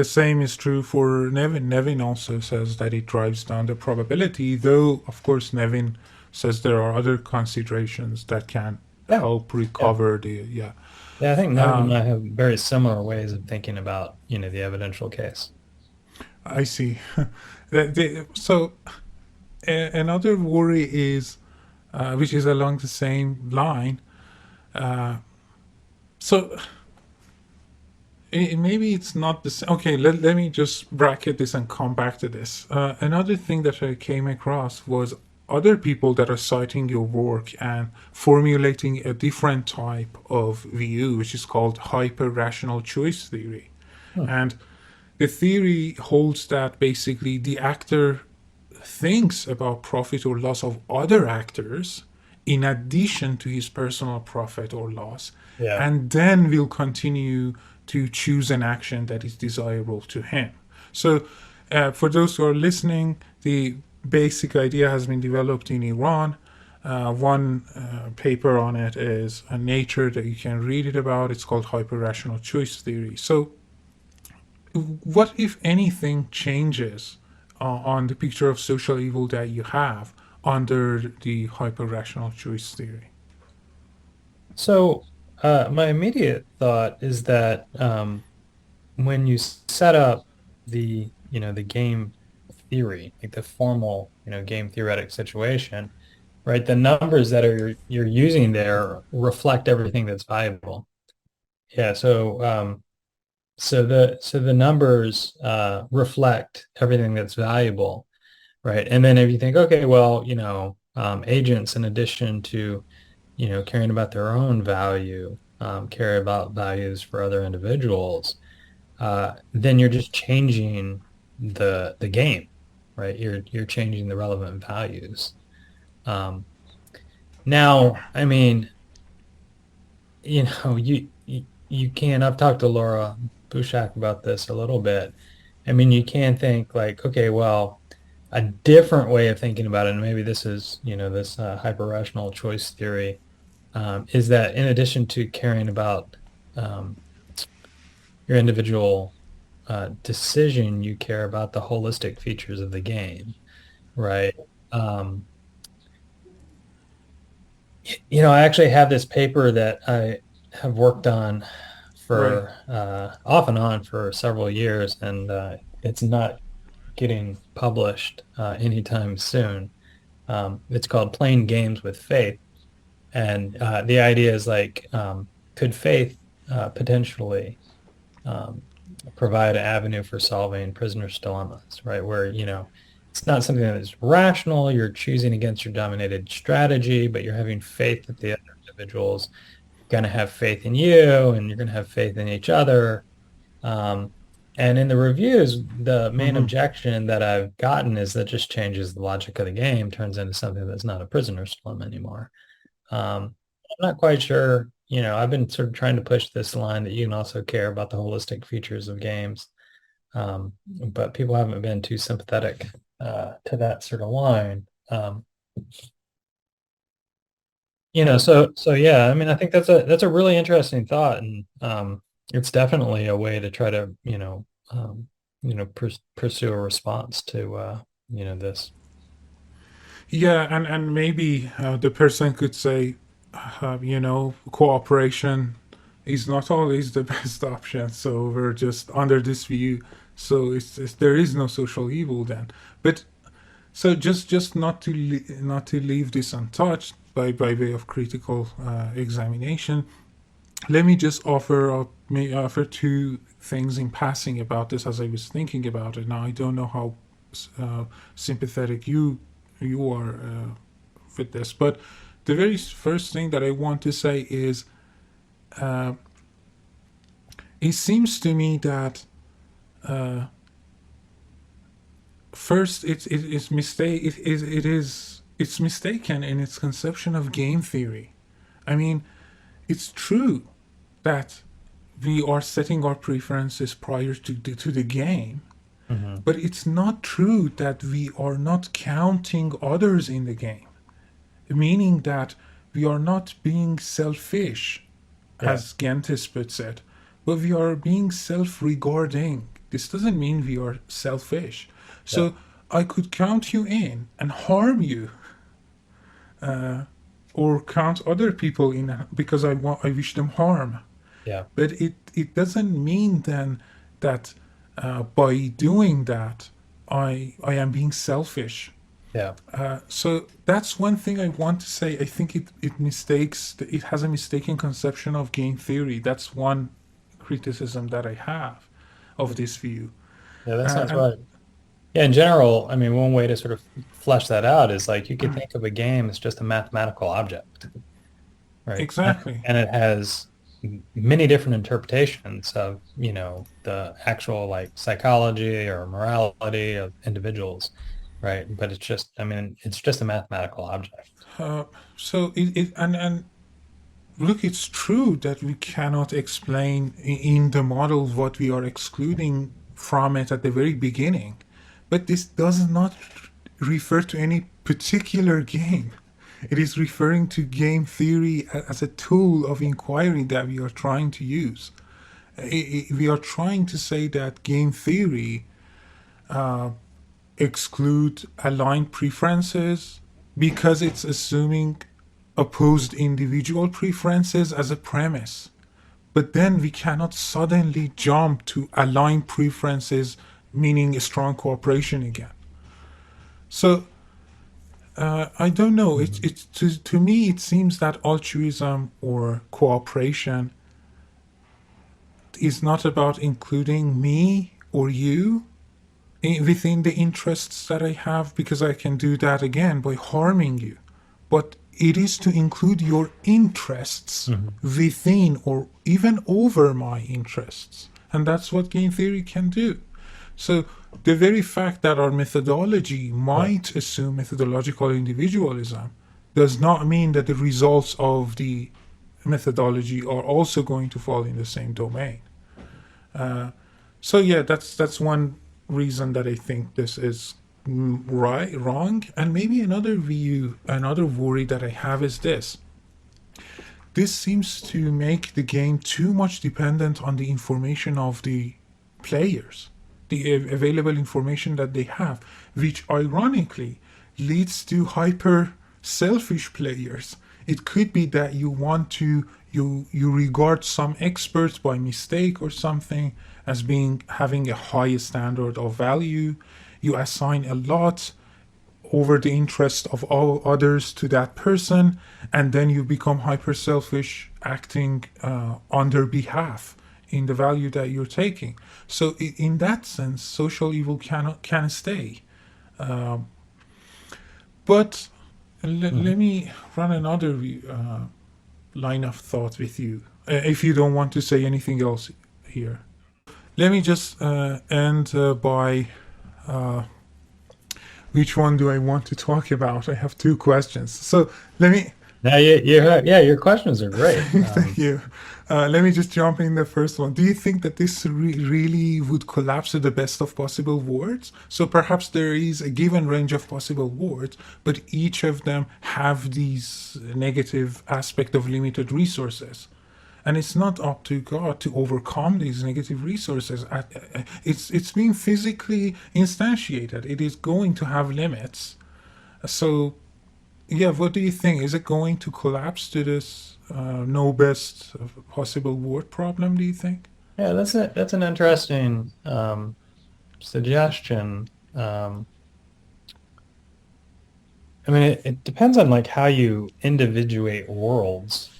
same is true for Nevin. Nevin also says that it drives down the probability, though, of course, Nevin says there are other considerations that can help recover the. Yeah, I think Nevin and I have very similar ways of thinking about, the evidential case. I see. So another worry is, which is along the same line. So maybe it's not the same. Okay, let me just bracket this and come back to this. Another thing that I came across was other people that are citing your work and formulating a different type of view, which is called hyper-rational choice theory. And the theory holds that basically the actor thinks about profit or loss of other actors in addition to his personal profit or loss, and then will continue to choose an action that is desirable to him. So for those who are listening, the basic idea has been developed in Iran. One paper on it is a Nature that you can read it about. It's called hyper-rational choice theory. So what, if anything, changes on the picture of social evil that you have under the hyper-rational choice theory? So my immediate thought is that when you set up the game theory, like the formal game theoretic situation, right, the numbers that you're using there reflect everything that's valuable. So the numbers reflect everything that's valuable, right? And then if you think, okay, well, agents, in addition to caring about their own value, care about values for other individuals, then you're just changing the game, right? You're changing the relevant values. Now, I mean, you can. I've talked to Laura Bushak about this a little bit. I mean, you can think like, okay, well, a different way of thinking about it, and maybe this is this hyper-rational choice theory, is that in addition to caring about your individual decision, you care about the holistic features of the game, right? I actually have this paper that I have worked on for off and on for several years, and it's not getting published anytime soon. It's called Playing Games with Faith. And the idea is like, could faith potentially provide an avenue for solving prisoners' dilemmas, right? Where, it's not something that is rational. You're choosing against your dominated strategy, but you're having faith that the other individual's going to have faith in you, and you're going to have faith in each other. And in the reviews, the main objection that I've gotten is that just changes the logic of the game, turns into something that's not a prisoner's dilemma anymore. I'm not quite sure. I've been sort of trying to push this line that you can also care about the holistic features of games, but people haven't been too sympathetic to that sort of line. So yeah, I mean, I think that's a really interesting thought, and it's definitely a way to try to pursue a response to this. Yeah, and maybe the person could say, cooperation is not always the best option. So we're just under this view. So there is no social evil then. But so just not to leave this untouched by way of critical examination, let me just offer up may offer two things in passing about this as I was thinking about it. Now I don't know how sympathetic you are with this, but the very first thing that I want to say is, it seems to me that first it's mistaken in its conception of game theory. I mean, it's true that we are setting our preferences prior to the game, but it's not true that we are not counting others in the game, meaning that we are not being selfish, as Gentes puts it, but we are being self-regarding. This doesn't mean we are selfish. So I could count you in and harm you, or count other people in because I wish them harm. Yeah. But it doesn't mean then that by doing that I am being selfish. Yeah. So that's one thing I want to say. I think it has a mistaken conception of game theory. That's one criticism that I have of this view. Yeah, that sounds right. Yeah, in general, I mean, one way to sort of flesh that out is like you could think of a game as just a mathematical object, right? Exactly. And it has many different interpretations of, you know, the actual like psychology or morality of individuals, right? But it's just, I mean, it's just a mathematical object. So and look, it's true that we cannot explain in the model what we are excluding from it at the very beginning, but this does not refer to any particular game. It is referring to game theory as a tool of inquiry that we are trying to use. We are trying to say that game theory exclude aligned preferences because it's assuming opposed individual preferences as a premise. But then we cannot suddenly jump to aligned preferences, meaning a strong cooperation again. So I don't know. To me it seems that altruism or cooperation is not about including me or you within the interests that I have, because I can do that again by harming you. But it is to include your interests within or even over my interests. And that's what game theory can do. So the very fact that our methodology might assume methodological individualism does not mean that the results of the methodology are also going to fall in the same domain. So yeah, that's one reason that I think this is wrong. And maybe another worry that I have is this. This seems to make the game too much dependent on the information of the players, the available information that they have, which ironically leads to hyper selfish players. It could be that you regard some expert by mistake or something as having a high standard of value. You assign a lot over the interest of all others to that person, and then you become hyper selfish, acting on their behalf in the value that you're taking. So in that sense, social evil can stay. But let me run another line of thought with you, if you don't want to say anything else here. Let me just end by which one do I want to talk about? I have two questions. So let me... your questions are great. Thank you. Let me just jump in the first one. Do you think that this really would collapse to the best of possible worlds? So perhaps there is a given range of possible worlds, but each of them have these negative aspect of limited resources. And it's not up to God to overcome these negative resources. It's being physically instantiated. It is going to have limits. So yeah, what do you think? Is it going to collapse to this no best possible world problem, do you think? Yeah, that's an interesting suggestion. I mean, it depends on like how you individuate worlds.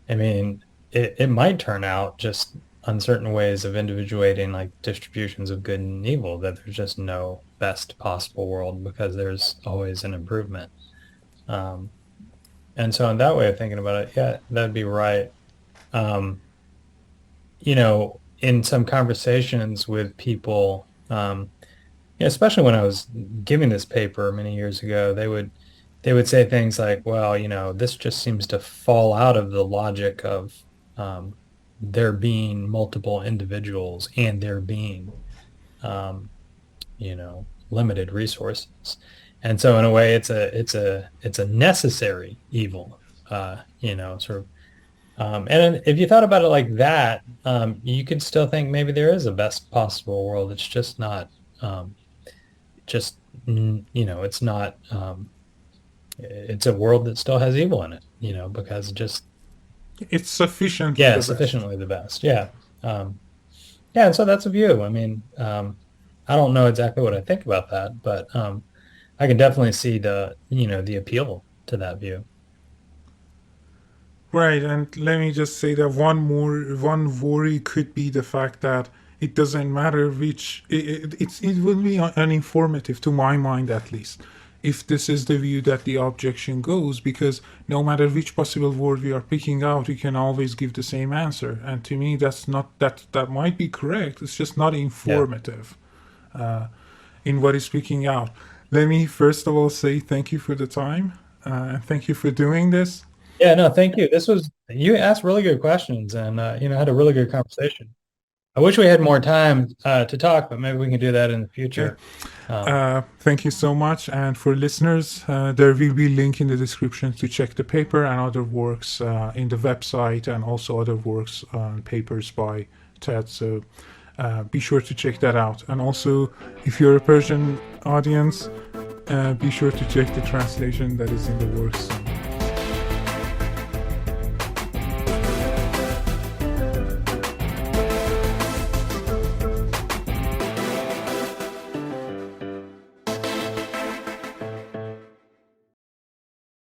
I mean, it might turn out just uncertain ways of individuating like distributions of good and evil, that there's just no best possible world because there's always an improvement. And so in that way of thinking about it, yeah, that'd be right. In some conversations with people, especially when I was giving this paper many years ago, they would say things like, well, this just seems to fall out of the logic of there being multiple individuals and there being, limited resources. And so in a way, it's a necessary evil, sort of. And if you thought about it like that, you could still think maybe there is a best possible world. It's just not, it's not, it's a world that still has evil in it, because it's sufficient. Sufficiently the best. Yeah. And so that's a view. I mean, I don't know exactly what I think about that, but I can definitely see the appeal to that view. Right, and let me just say that one worry could be the fact that it doesn't matter which, it will be uninformative to my mind at least, if this is the view that the objection goes, because no matter which possible word we are picking out, we can always give the same answer. And to me, that's not, that might be correct, it's just not informative in what is speaking out. Let me first of all say thank you for the time, and thank you for doing this. Yeah, no, thank you. You asked really good questions and, had a really good conversation. I wish we had more time to talk, but maybe we can do that in the future. Thank you so much. And for listeners, there will be a link in the description to check the paper and other works in the website, and also other works on papers by Ted. So be sure to check that out. And also, if you're a Persian audience, be sure to check the translation that is in the works.